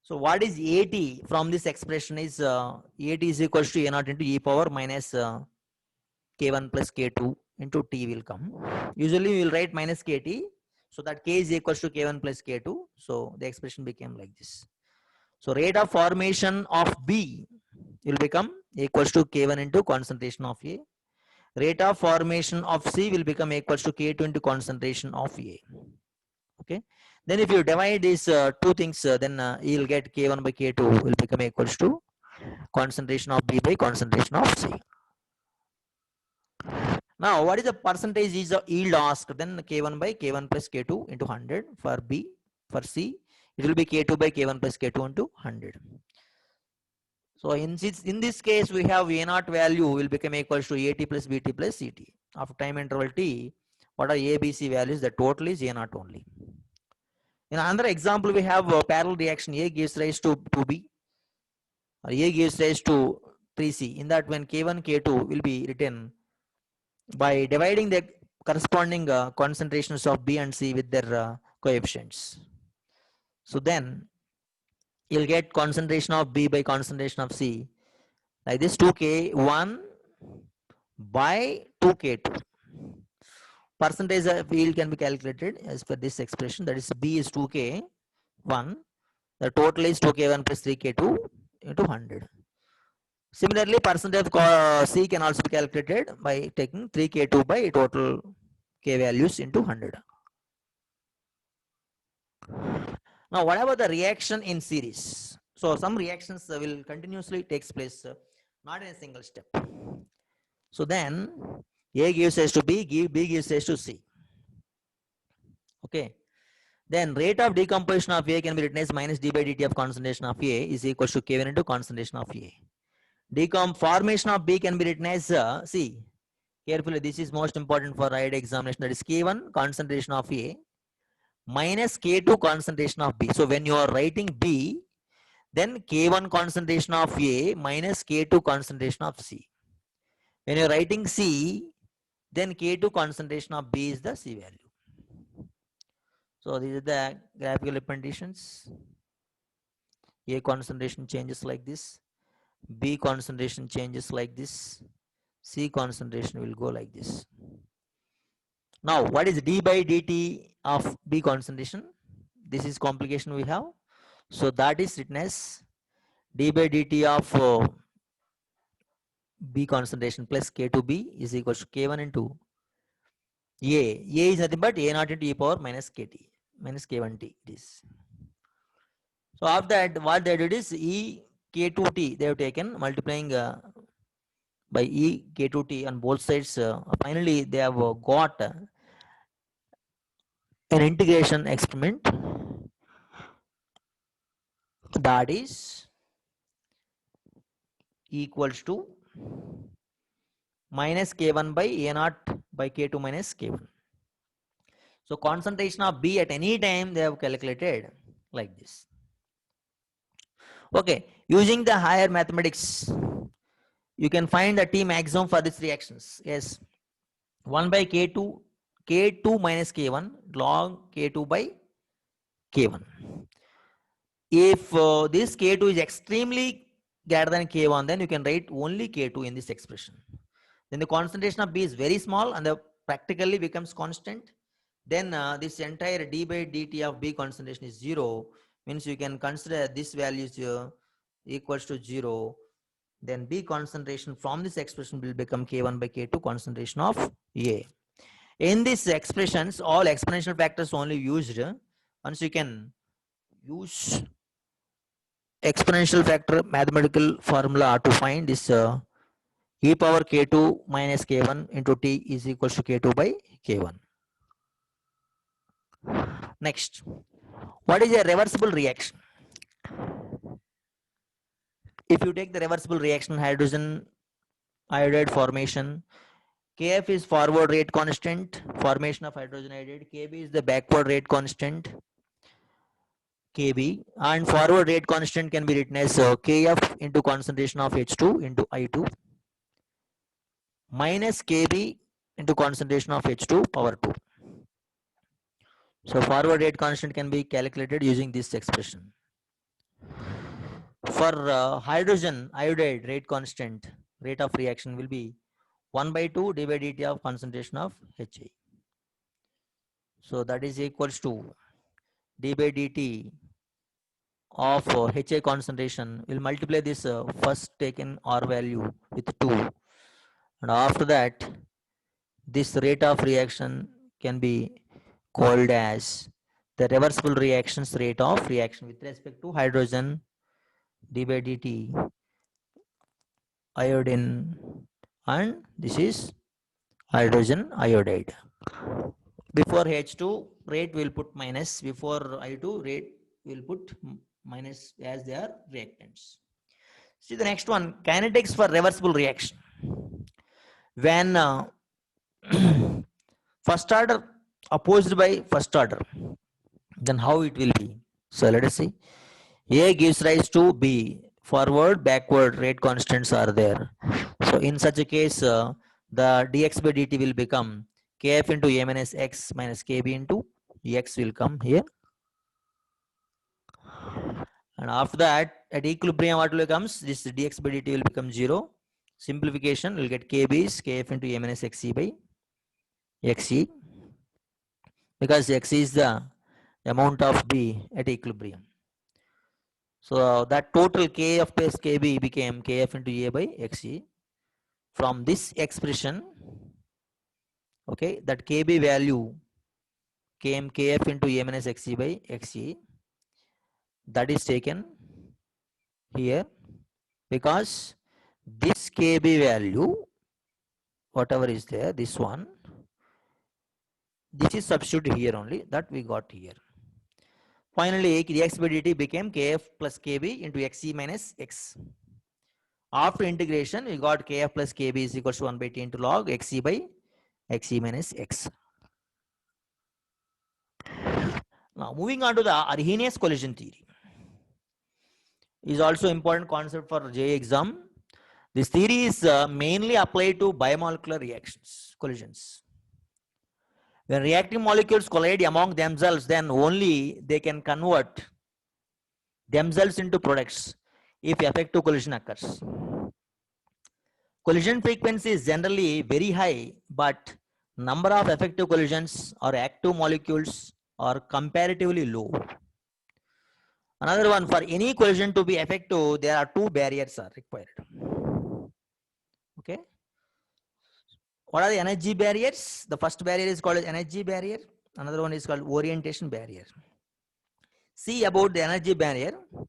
So what is AT from this expression is AT is equals to A naught into e power minus K1 plus K2 into T will come. Usually we will write minus KT, so that K is equals to K1 plus K2. So the expression became like this. So rate of formation of B will become equals to K1 into concentration of A. Rate of formation of C will become equals to K2 into concentration of A. Okay. Then if you divide these two things, then you'll get K1 by K2 will become equals to concentration of B by concentration of C. Now, what is the percentage is the yield asked? Then K1 by K1 plus K2 into 100 for B. For C, it will be K2 by K1 plus K2 into 100. So in this case, we have A naught value will become equals to AT plus BT plus CT. After time interval T, what are A, B, C values? The total is A naught only. In another example, we have a parallel reaction. A gives rise to 2B, or A gives rise to 3C. In that, when K1, K2 will be written by dividing the corresponding concentrations of B and C with their coefficients. So then you'll get concentration of B by concentration of C like this, 2K1 by 2K2. Percentage of yield can be calculated as per this expression, that is B is 2K1, the total is 2K1 plus 3K2 into 100. Similarly, percentage of C can also be calculated by taking 3K2 by total K values into 100. Now, what about the reaction in series? So, some reactions will continuously takes place, not in a single step. So, then A gives rise to B, B gives rise to C. Okay. Then rate of decomposition of A can be written as minus d by dt of concentration of A is equal to K1 into concentration of A. Formation of B can be written as, see, carefully, this is most important for IIT examination, that is K1 concentration of A minus K2 concentration of B. So when you are writing B, then K1 concentration of A minus K2 concentration of C. When you are writing C, then K2 concentration of B is the C value. So these are the graphical representations. A concentration changes like this, B concentration changes like this, C concentration will go like this. Now, what is d by dt of B concentration? This is complication we have. So that is written as d by dt of B concentration plus K2B is equal to K1 into A. A is nothing but A naught into e power minus KT minus K1T it is. So after that, what they did is E K2T they have taken multiplying by E K2T on both sides. Finally, they have got an integration experiment that is equals to minus K1 by A naught by K2 minus K1. So concentration of B at any time they have calculated like this. Okay, using the higher mathematics, you can find the T maximum for these reactions. Yes, 1 by K2 minus K1 log K2 by K1. If this K2 is extremely greater than K1, then you can write only K2 in this expression. Then the concentration of B is very small and the practically becomes constant. Then this entire d by dt of B concentration is 0, means you can consider this value is equals to 0. Then B concentration from this expression will become K1 by K2 concentration of A. In these expressions, all exponential factors only used. Once you can use exponential factor mathematical formula to find this e power K2 minus K1 into T is equals to K2 by K1. Next, what is a reversible reaction? If you take the reversible reaction, hydrogen iodide formation, Kf is forward rate constant, formation of hydrogen iodide, Kb is the backward rate constant, Kb, and forward rate constant can be written as Kf into concentration of H2 into I2 minus Kb into concentration of H2 power 2. So forward rate constant can be calculated using this expression. For hydrogen iodide rate constant, rate of reaction will be 1 by 2 d by dt of concentration of Ha. So that is equals to d by dt of Ha concentration. We'll multiply this first taken R value with 2, and after that this rate of reaction can be called as the reversible reactions rate of reaction with respect to hydrogen d by dt iodine, and this is hydrogen iodide. Before H2 rate will put minus, before I2 rate will put minus as they are reactants. See the next one, kinetics for reversible reaction. When first order opposed by first order, then how it will be? So let us see. A gives rise to B. Forward, backward rate constants are there. So in such a case, the dx by dt will become kf into a minus x minus kb into x will come here. And after that, at equilibrium, what will comes? This dx by dt will become 0. Simplification will get kb is kf into a minus xc by xe, because x is the amount of B at equilibrium. So that total kf plus kb became kf into a by xe. From this expression, okay, that kb value came kf into a minus xe by xe. That is taken here because this kb value, whatever is there, this one, this is substituted here only, that we got here. Finally, dx by dt became kf plus kb into xc minus x. After integration, we got kf plus kb is equals to 1 by t into log xc by xc minus x. Now, moving on to the Arrhenius collision theory is also important concept for JEE exam. This theory is mainly applied to biomolecular reactions, collisions. When reacting molecules collide among themselves, then only they can convert themselves into products if effective collision occurs. Collision frequency is generally very high, but number of effective collisions or active molecules are comparatively low. Another one, for any collision to be effective, there are two barriers are required. Okay. What are the energy barriers? The first barrier is called energy barrier. Another one is called orientation barrier. See about the energy barrier. In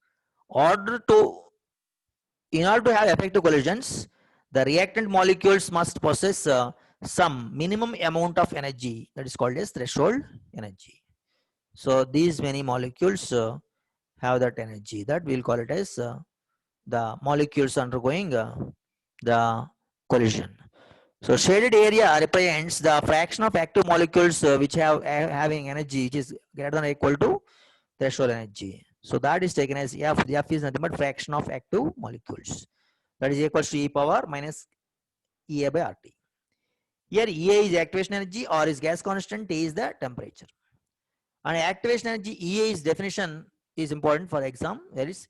order to have effective collisions, the reactant molecules must possess some minimum amount of energy that is called as threshold energy. So these many molecules have that energy, that we'll call it as the molecules undergoing the collision. So shaded area represents the fraction of active molecules which having energy which is greater than or equal to threshold energy. So that is taken as F. The F is nothing but fraction of active molecules. That is equals to e power minus EA by RT. Here EA is activation energy, or is gas constant, T is the temperature. And activation energy EA is definition is important for exam. There is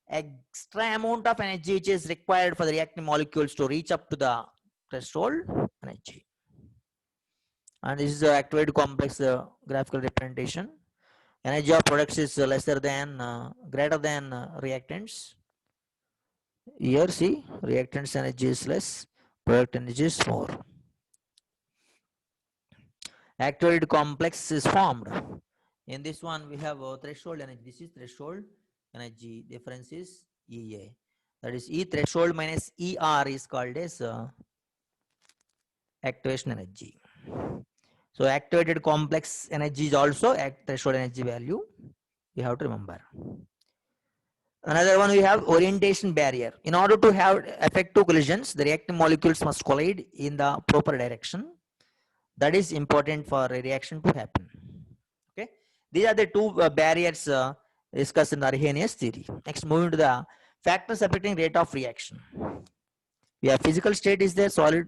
extra amount of energy which is required for the reacting molecules to reach up to the threshold energy. And this is the activated complex graphical representation. Energy of products is lesser than greater than reactants. Here see, reactants energy is less, product energy is more. Activated complex is formed. In this one we have threshold energy. This is threshold energy. Difference is EA. That is E threshold minus ER is called as activation energy. So activated complex energy is also threshold energy value. You have to remember. Another one, we have orientation barrier. In order to have effective collisions, the reacting molecules must collide in the proper direction. That is important for a reaction to happen. Okay, these are the two barriers discussed in the Arrhenius theory. Next, moving to the factors affecting rate of reaction. We have physical state is there, solid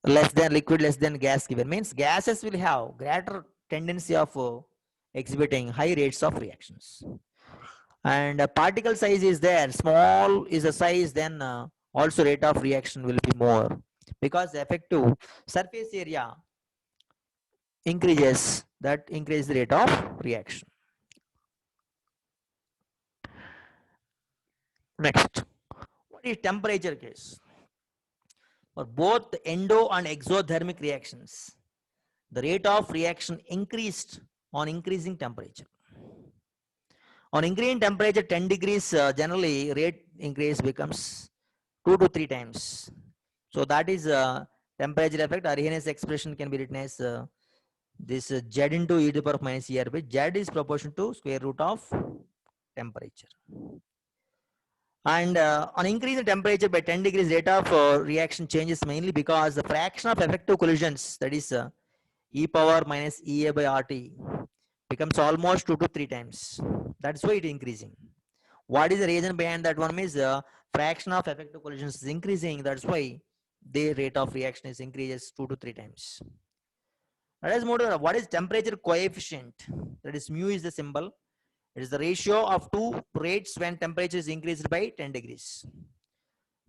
less than liquid less than gas given, means gases will have greater tendency of exhibiting high rates of reactions. And particle size is there, small is the size, then also rate of reaction will be more, because the effective surface area increases, that increases the rate of reaction. Next, what is temperature case? For both endo and exothermic reactions, the rate of reaction increased on increasing temperature. On increasing temperature 10 degrees, generally rate increase becomes 2 to 3 times. So that is temperature effect. Arrhenius expression can be written as this Z into e to the power of minus ER by Z is proportional to square root of temperature. And on increase in temperature by 10 degrees, rate of reaction changes mainly because the fraction of effective collisions, that is e power minus EA by RT, becomes almost 2 to 3 times. That's why it is increasing. What is the reason behind that one? Is fraction of effective collisions is increasing. That's why the rate of reaction is increases 2 to 3 times. Let us move to what is temperature coefficient. That is mu is the symbol. It is the ratio of two rates when temperature is increased by 10 degrees.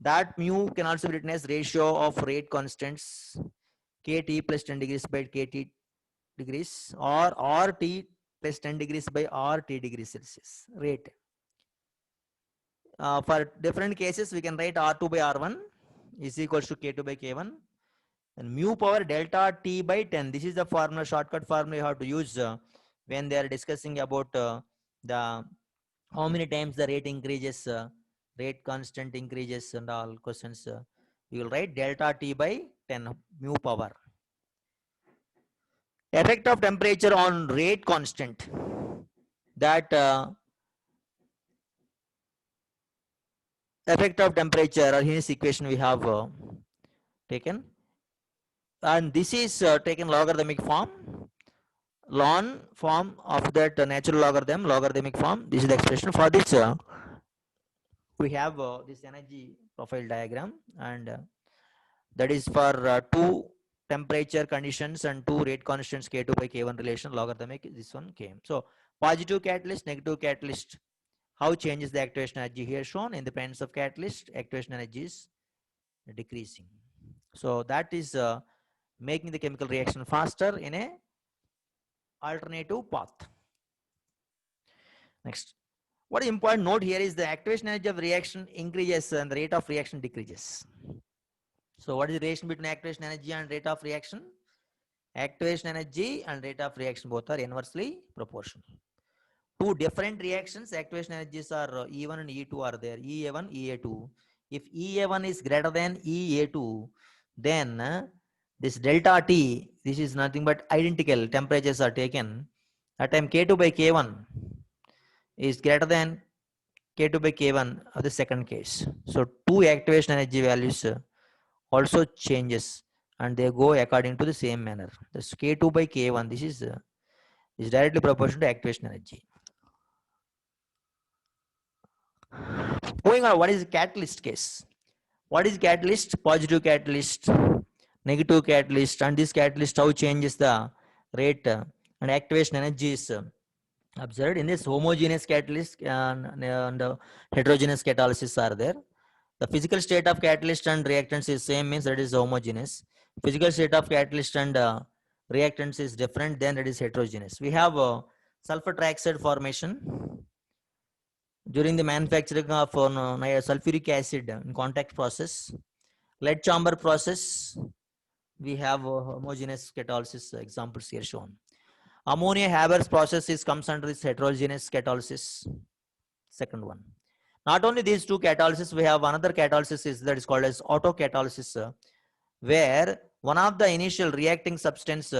That mu can also be written as ratio of rate constants kT plus 10 degrees by kT degrees, or RT plus 10 degrees by RT degrees Celsius rate. For different cases, we can write R2 by R1 is equals to K2 by K1, and mu power delta T by 10. This is the formula, shortcut formula you have to use when they are discussing about the how many times the rate increases, rate constant increases and all questions. You will write delta T by 10 mu power. Effect of temperature on rate constant. that effect of temperature or Arrhenius equation we have taken, and this is taken logarithmic form, ln form of that natural logarithm, logarithmic form. This is the expression for this. We have this energy profile diagram, and that is for two temperature conditions and two rate constants K2 by K1 relation, logarithmic. This one came. So positive catalyst, negative catalyst, how changes the activation energy here shown. In the presence of catalyst, activation energy is decreasing. So that is making the chemical reaction faster in a alternative path. Next, what is important note here is the activation energy of reaction increases and the rate of reaction decreases. So what is the relation between activation energy and rate of reaction? Activation energy and rate of reaction both are inversely proportional. Two different reactions, activation energies are E1 and E2 are there, EA1, EA2. If EA1 is greater than EA2, then this delta T, this is nothing but identical temperatures are taken. At time K2 by K1 is greater than K2 by K1 of the second case. So two activation energy values also changes and they go according to the same manner. This K2 by K1, this is directly proportional to activation energy. Moving on, what is the catalyst case? What is catalyst? Positive catalyst, negative catalyst, and this catalyst how changes the rate and activation energy is observed in this homogeneous catalyst and heterogeneous catalysis are there. The physical state of catalyst and reactants is same, means that is homogeneous. Physical state of catalyst and reactants is different, then it is heterogeneous. We have sulfur trioxide formation during the manufacturing of sulfuric acid in contact process. Lead chamber process, we have homogeneous catalysis examples here shown. Ammonia Haber's process is comes under this heterogeneous catalysis, second one. Not only these two catalysis, we have another catalysis is that is called as autocatalysis, where one of the initial reacting substance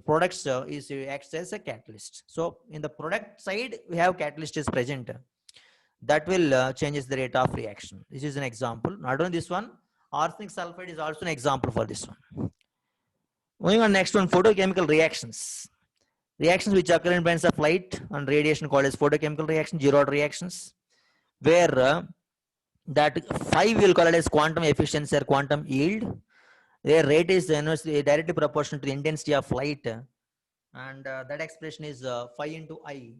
products is acts as a catalyst. So in the product side, we have catalyst is present. That will changes the rate of reaction. This is an example. Not only this one, arsenic sulfide is also an example for this one. Moving on, next one, photochemical reactions. Reactions which occur in bands of light and radiation called as photochemical reaction, zero-order reactions, where that 5 will call it as quantum efficiency or quantum yield. Their rate is directly proportional to the intensity of light, and that expression is phi into I.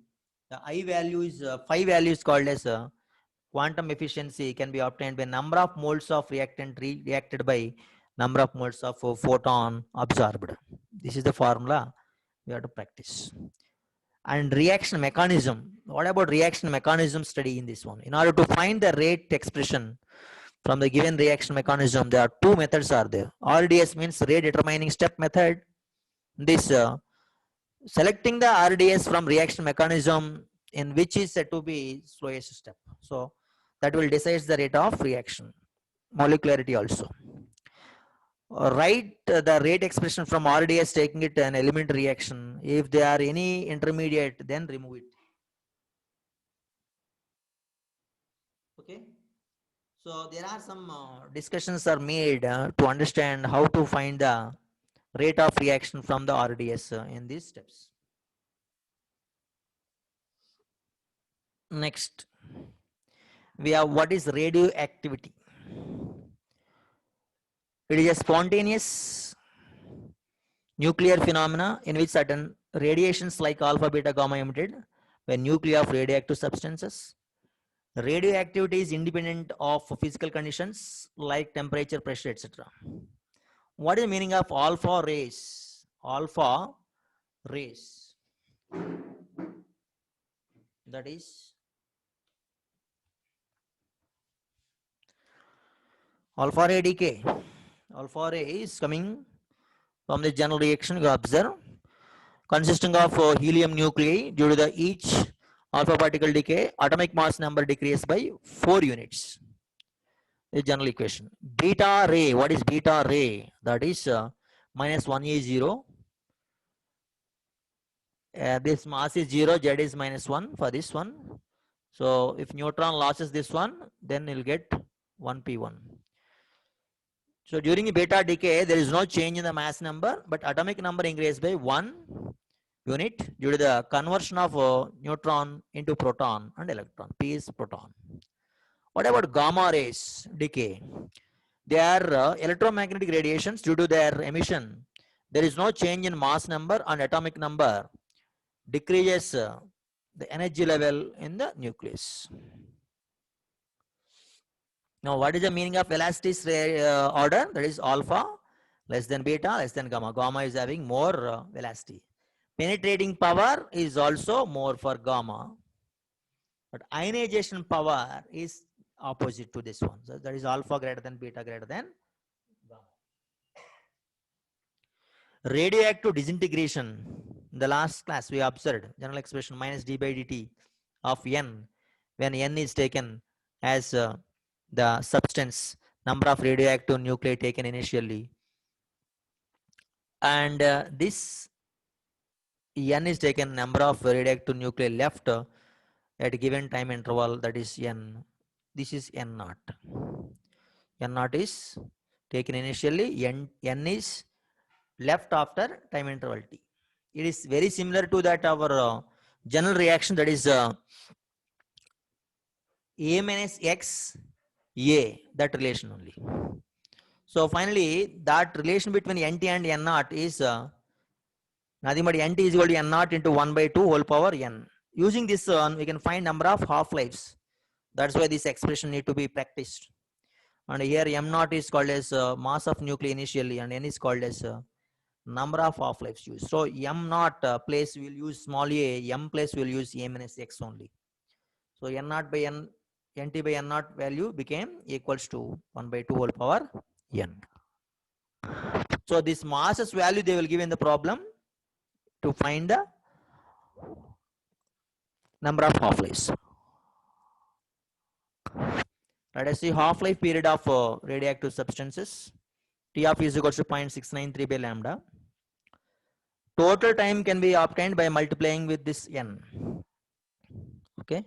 The I value is 5 value is called as quantum efficiency can be obtained by number of moles of reactant reacted by number of moles of photon absorbed. This is the formula we have to practice. And reaction mechanism. What about reaction mechanism study in this one? In order to find the rate expression from the given reaction mechanism, there are two methods are there. RDS means rate determining step method. This selecting the RDS from reaction mechanism in which is said to be slowest step. So that will decide the rate of reaction. Molecularity also. Write the rate expression from RDS taking it an element reaction. If there are any intermediate, then remove it. Okay. So there are some discussions are made to understand how to find the rate of reaction from the RDS in these steps. Next, we have what is radioactivity. It is a spontaneous nuclear phenomena in which certain radiations like alpha, beta, gamma emitted when nuclei of radioactive substances. Radioactivity is independent of physical conditions like temperature, pressure, etc. What is the meaning of alpha rays? Alpha rays. That is alpha ray decay. Alpha ray is coming from the general reaction you observe, consisting of helium nuclei. Due to the each alpha particle decay, atomic mass number decreases by 4 units. The general equation. Beta ray, what is beta ray? That is minus 1A0. this mass is 0, Z is -1 for this one. So if neutron loses this one, then you'll get 1p1. So during the beta decay, there is no change in the mass number, but atomic number increased by 1 unit due to the conversion of neutron into proton and electron. P is proton. What about gamma rays decay? They are electromagnetic radiations. Due to their emission, there is no change in mass number, and atomic number decreases the energy level in the nucleus. Now, what is the meaning of velocity order? That is alpha less than beta less than gamma. Gamma is having more velocity. Penetrating power is also more for gamma, but ionization power is opposite to this one. So that is alpha greater than beta greater than gamma. Radioactive disintegration. In the last class we observed general expression minus d by dt of n when n is taken as the substance number of radioactive nuclei taken initially, and this n is taken number of radioactive nuclei left at a given time interval, that is n. This is n naught. N naught is taken initially, n is left after time interval t. It is very similar to that our general reaction, that is A minus X A, that relation only. So finally, that relation between NT and N naught is nothing but NT is equal to N naught into 1 by 2 whole power N. Using this we can find number of half-lives. That's why this expression need to be practiced. And here M naught is called as mass of nuclei initially, and N is called as number of half-lives used. So M naught place will use small a, M place will use A minus X only. So N naught by N, NT by N naught value became equals to 1 by 2 whole power N. So this masses value they will give in the problem to find the number of half-lives. Let us see half-life period of radioactive substances. T of is equals to 0.693 by lambda. Total time can be obtained by multiplying with this n. Okay.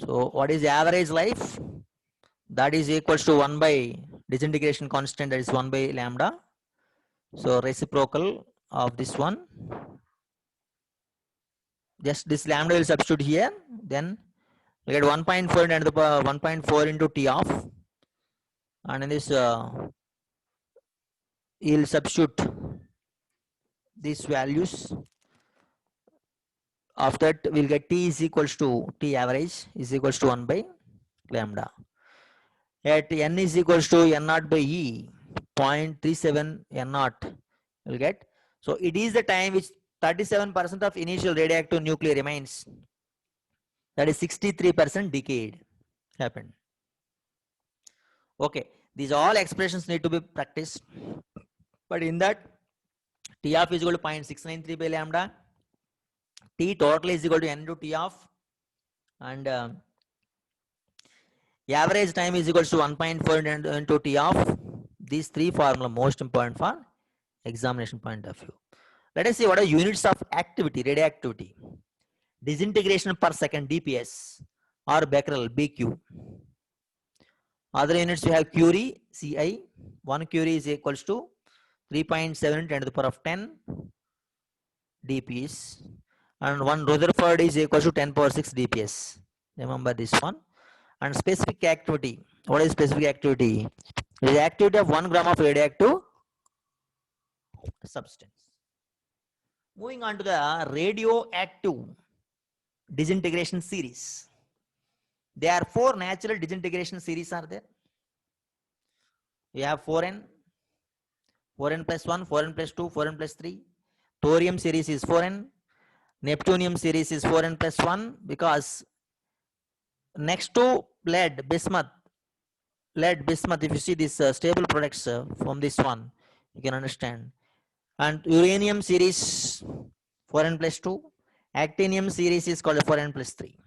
So what is average life? That is equals to 1 by disintegration constant, that is 1 by lambda. So reciprocal of this one. Just this lambda will substitute here. Then we get 1.4 and the 1.4 into T of, and in this you'll substitute these values. Of that we'll get T is equals to T average is equals to 1 by lambda. At N is equals to N naught by E, 0.37 N naught will get. So it is the time which 37% of initial radioactive nuclei remains. That is 63% decayed happened. Okay, these all expressions need to be practiced. But in that, T of is equal to 0.693 by lambda. T total is equal to N into T of, and average time is equal to 1.4 into T of. These three formula most important for examination point of view. Let us see what are units of activity, radioactivity. Disintegration per second, DPS, or Becquerel, BQ. Other units we have Curie, CI. 1 Curie is equals to 3.7 10 to the power of 10 DPS, and 1 Rutherford is equals to 10 power 6 DPS. Remember this one. And specific activity. What is specific activity? It is the activity of 1 gram of radioactive substance. Moving on to the radioactive disintegration series. There are 4 natural disintegration series are there. We have 4n, 4n plus 1, 4n plus 2, 4n plus 3. Thorium series is 4n. Neptunium series is 4n plus 1, because next to lead, bismuth, if you see this stable products from this one, you can understand. And uranium series 4n plus 2. Actinium series is called 4n plus 3.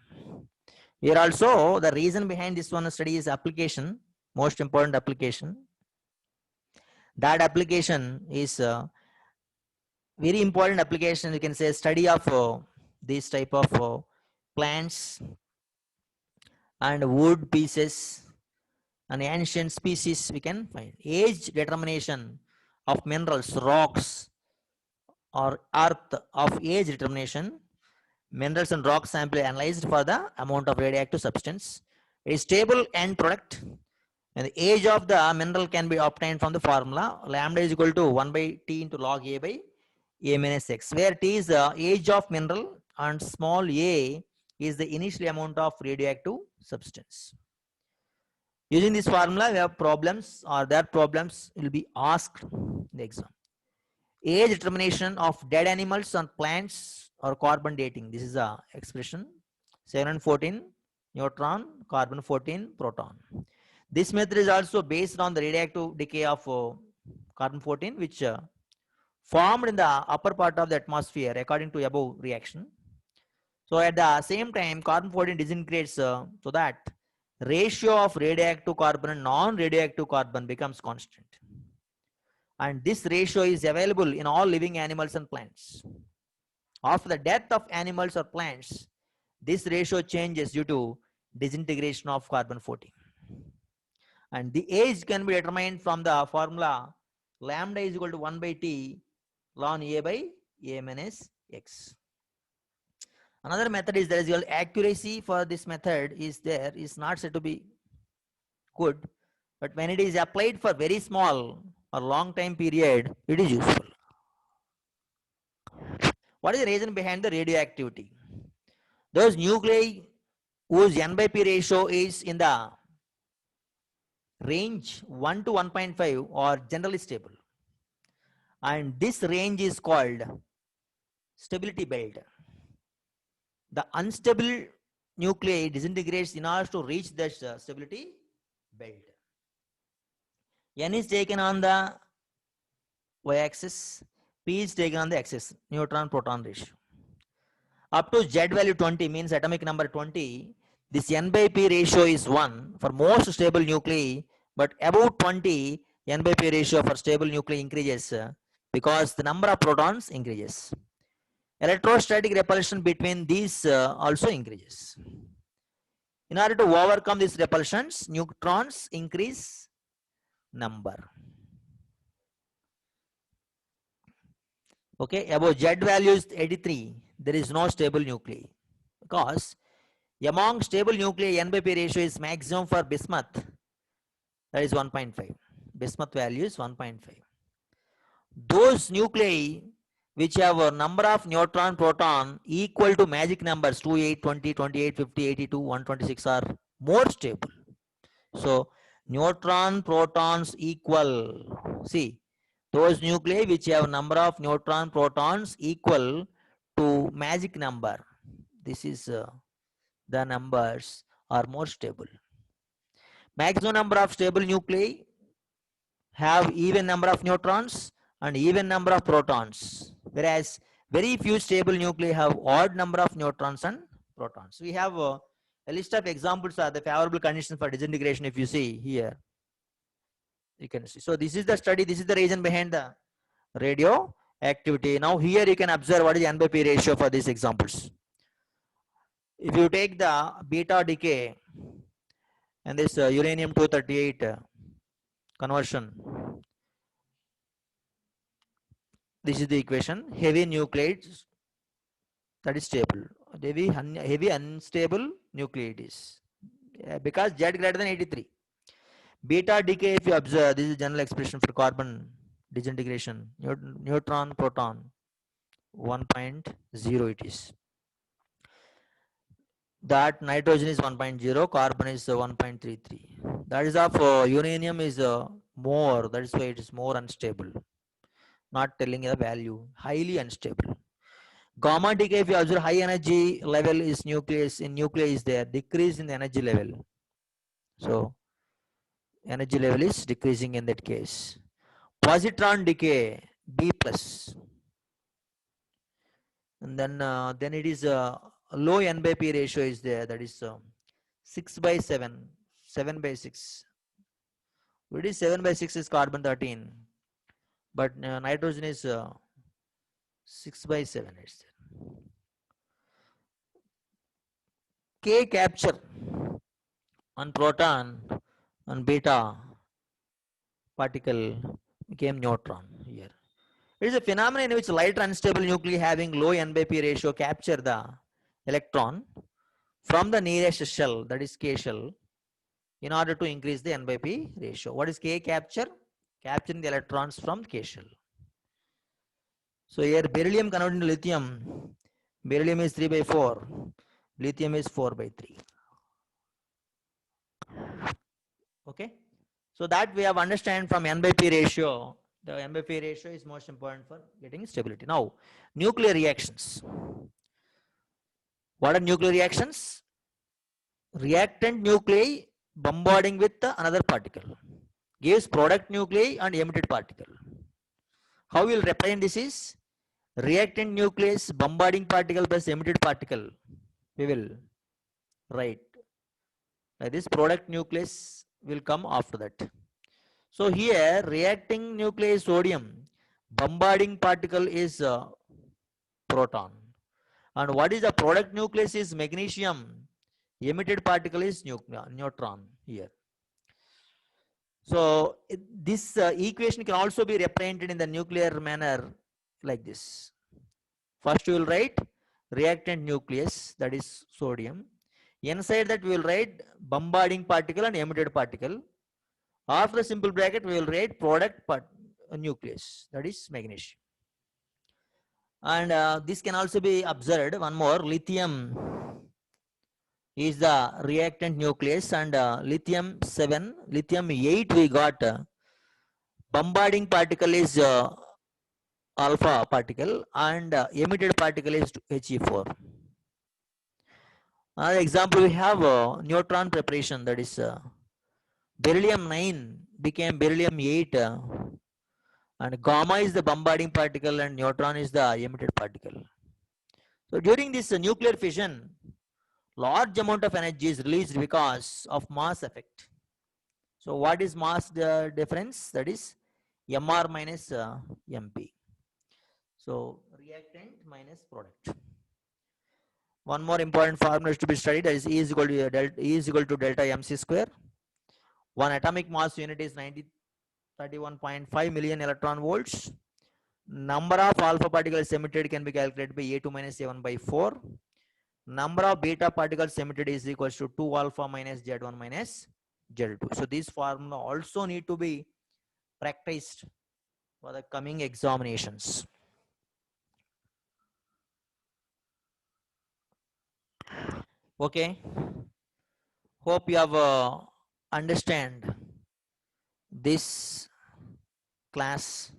Here also the reason behind this one study is application, most important application. That application is very important application, you can say, study of these type of plants and wood pieces and ancient species we can find. Age determination of minerals, rocks or earth of age determination. Minerals and rock sample analyzed for the amount of radioactive substance. A stable end product, and the age of the mineral can be obtained from the formula lambda is equal to 1 by T into log A by A minus X, where T is the age of mineral and small a is the initial amount of radioactive substance. Using this formula, we have problems, or that problems will be asked in the exam. Age determination of dead animals and plants or carbon dating. This is the expression. 714 neutron, carbon 14 proton. This method is also based on the radioactive decay of carbon 14, which formed in the upper part of the atmosphere according to above reaction. So at the same time, carbon 14 disintegrates so that ratio of radioactive carbon and non-radioactive carbon becomes constant. And this ratio is available in all living animals and plants. After the death of animals or plants, this ratio changes due to disintegration of carbon 14. And the age can be determined from the formula lambda is equal to 1 by T ln A by A minus X. Another method is there is your accuracy for this method is not said to be good, but when it is applied for very small or long time period, it is useful. What is the reason behind the radioactivity? Those nuclei whose N by P ratio is in the range 1 to 1.5 are generally stable. And this range is called stability belt. The unstable nuclei disintegrates in order to reach the stability belt. N is taken on the y-axis, P is taken on the axis, neutron-proton ratio. Up to Z value 20 means atomic number 20, this N by P ratio is 1 for most stable nuclei, but above 20, N by P ratio for stable nuclei increases because the number of protons increases. Electrostatic repulsion between these also increases. In order to overcome these repulsions, neutrons increase number. Okay, above Z value is 83, there is no stable nuclei because among stable nuclei N by P ratio is maximum for bismuth, that is 1.5. Bismuth value is 1.5. Those nuclei which have a number of neutron proton equal to magic numbers 2, 8, 20, 28, 50, 82, 126 are more stable. So neutron protons equal, see, those nuclei which have number of neutron protons equal to magic number, this is the numbers are more stable. Maximum number of stable nuclei have even number of neutrons and even number of protons, whereas very few stable nuclei have odd number of neutrons and protons. We have a list of examples of the favorable conditions for disintegration. If you see here, you can see. So this is the study, this is the reason behind the radioactivity. Now here you can observe what is N by P ratio for these examples. If you take the beta decay and this uranium 238 conversion, this is the equation. Heavy nucleides, that is stable. Heavy unstable nucleate is because Z greater than 83. Beta decay, if you observe, this is general expression for carbon disintegration. Neutron proton 1.0 it is. That nitrogen is 1.0, carbon is 1.33. That is of uranium is more, that is why it is more unstable. Not telling a value, highly unstable. Gamma decay, if you observe, high energy level is nucleus, in nucleus is there, decrease in the energy level. So energy level is decreasing in that case. Positron decay, B plus. And then it is low N by P ratio is there, that is 6 by 7, 7 by 6. It is 7 by 6 is carbon 13, but nitrogen is 6/7 it's there. K capture on proton and beta particle became neutron here. It is a phenomenon in which light unstable nuclei having low n by p ratio capture the electron from the nearest shell, that is K shell, in order to increase the n by p ratio. What is K capture? Capturing the electrons from K shell. So here beryllium converted into lithium. Beryllium is 3/4. Lithium is 4/3. Okay. So that we have understand from n by p ratio. The n by p ratio is most important for getting stability. Now, nuclear reactions. What are nuclear reactions? Reactant nuclei bombarding with another particle gives product nuclei and emitted particle. How we will represent this is reactant nucleus bombarding particle plus emitted particle. We will write like this. Product nucleus will come after that. So here reacting nucleus sodium, bombarding particle is proton, and what is the product nucleus is magnesium, emitted particle is neutron here. So this equation can also be represented in the nuclear manner like this. First we will write reactant nucleus, that is sodium. Inside that we will write bombarding particle and emitted particle. After the simple bracket we will write product nucleus, that is magnesium. And this can also be observed. One more, lithium is the reactant nucleus, and lithium 7, lithium 8 we got bombarding particle is alpha particle, and emitted particle is He4. Example we have neutron preparation, that is beryllium 9 became beryllium 8, and gamma is the bombarding particle and neutron is the emitted particle. So during this nuclear fission, large amount of energy is released because of mass effect. So what is mass difference? That is Mr minus Mp. So reactant minus product. One more important formula is to be studied, that is E is equal to delta mc square. One atomic mass unit is 31.5 million electron volts. Number of alpha particles emitted can be calculated by A2 minus A1 by 4. Number of beta particles emitted is equal to 2 alpha minus Z1 minus Z2. So this formula also need to be practiced for the coming examinations. Okay. Hope you have understand this class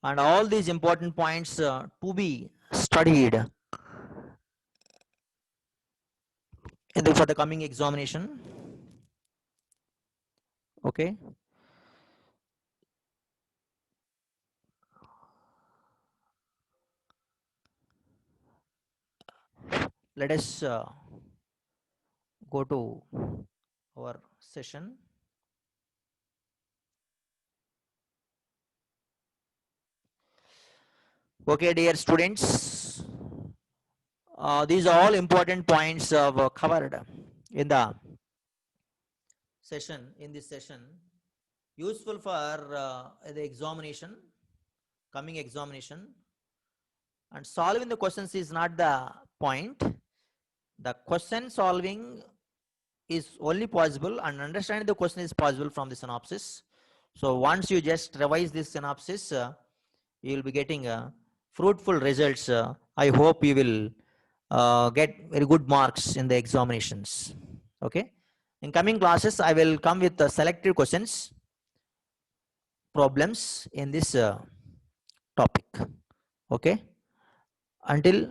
and all these important points to be studied for the coming examination. Okay. Let us go to our session. Okay, dear students, these are all important points covered in the session, in this session, useful for the examination, coming examination. And solving the questions is not the point. The question solving is only possible, and understanding the question is possible from the synopsis. So once you just revise this synopsis, you will be getting fruitful results. I hope you will get very good marks in the examinations. Okay. In coming classes, I will come with selected questions, problems in this topic. Okay. Until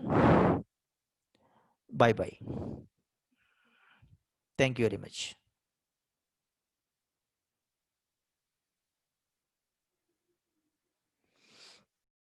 bye bye. Thank you very much.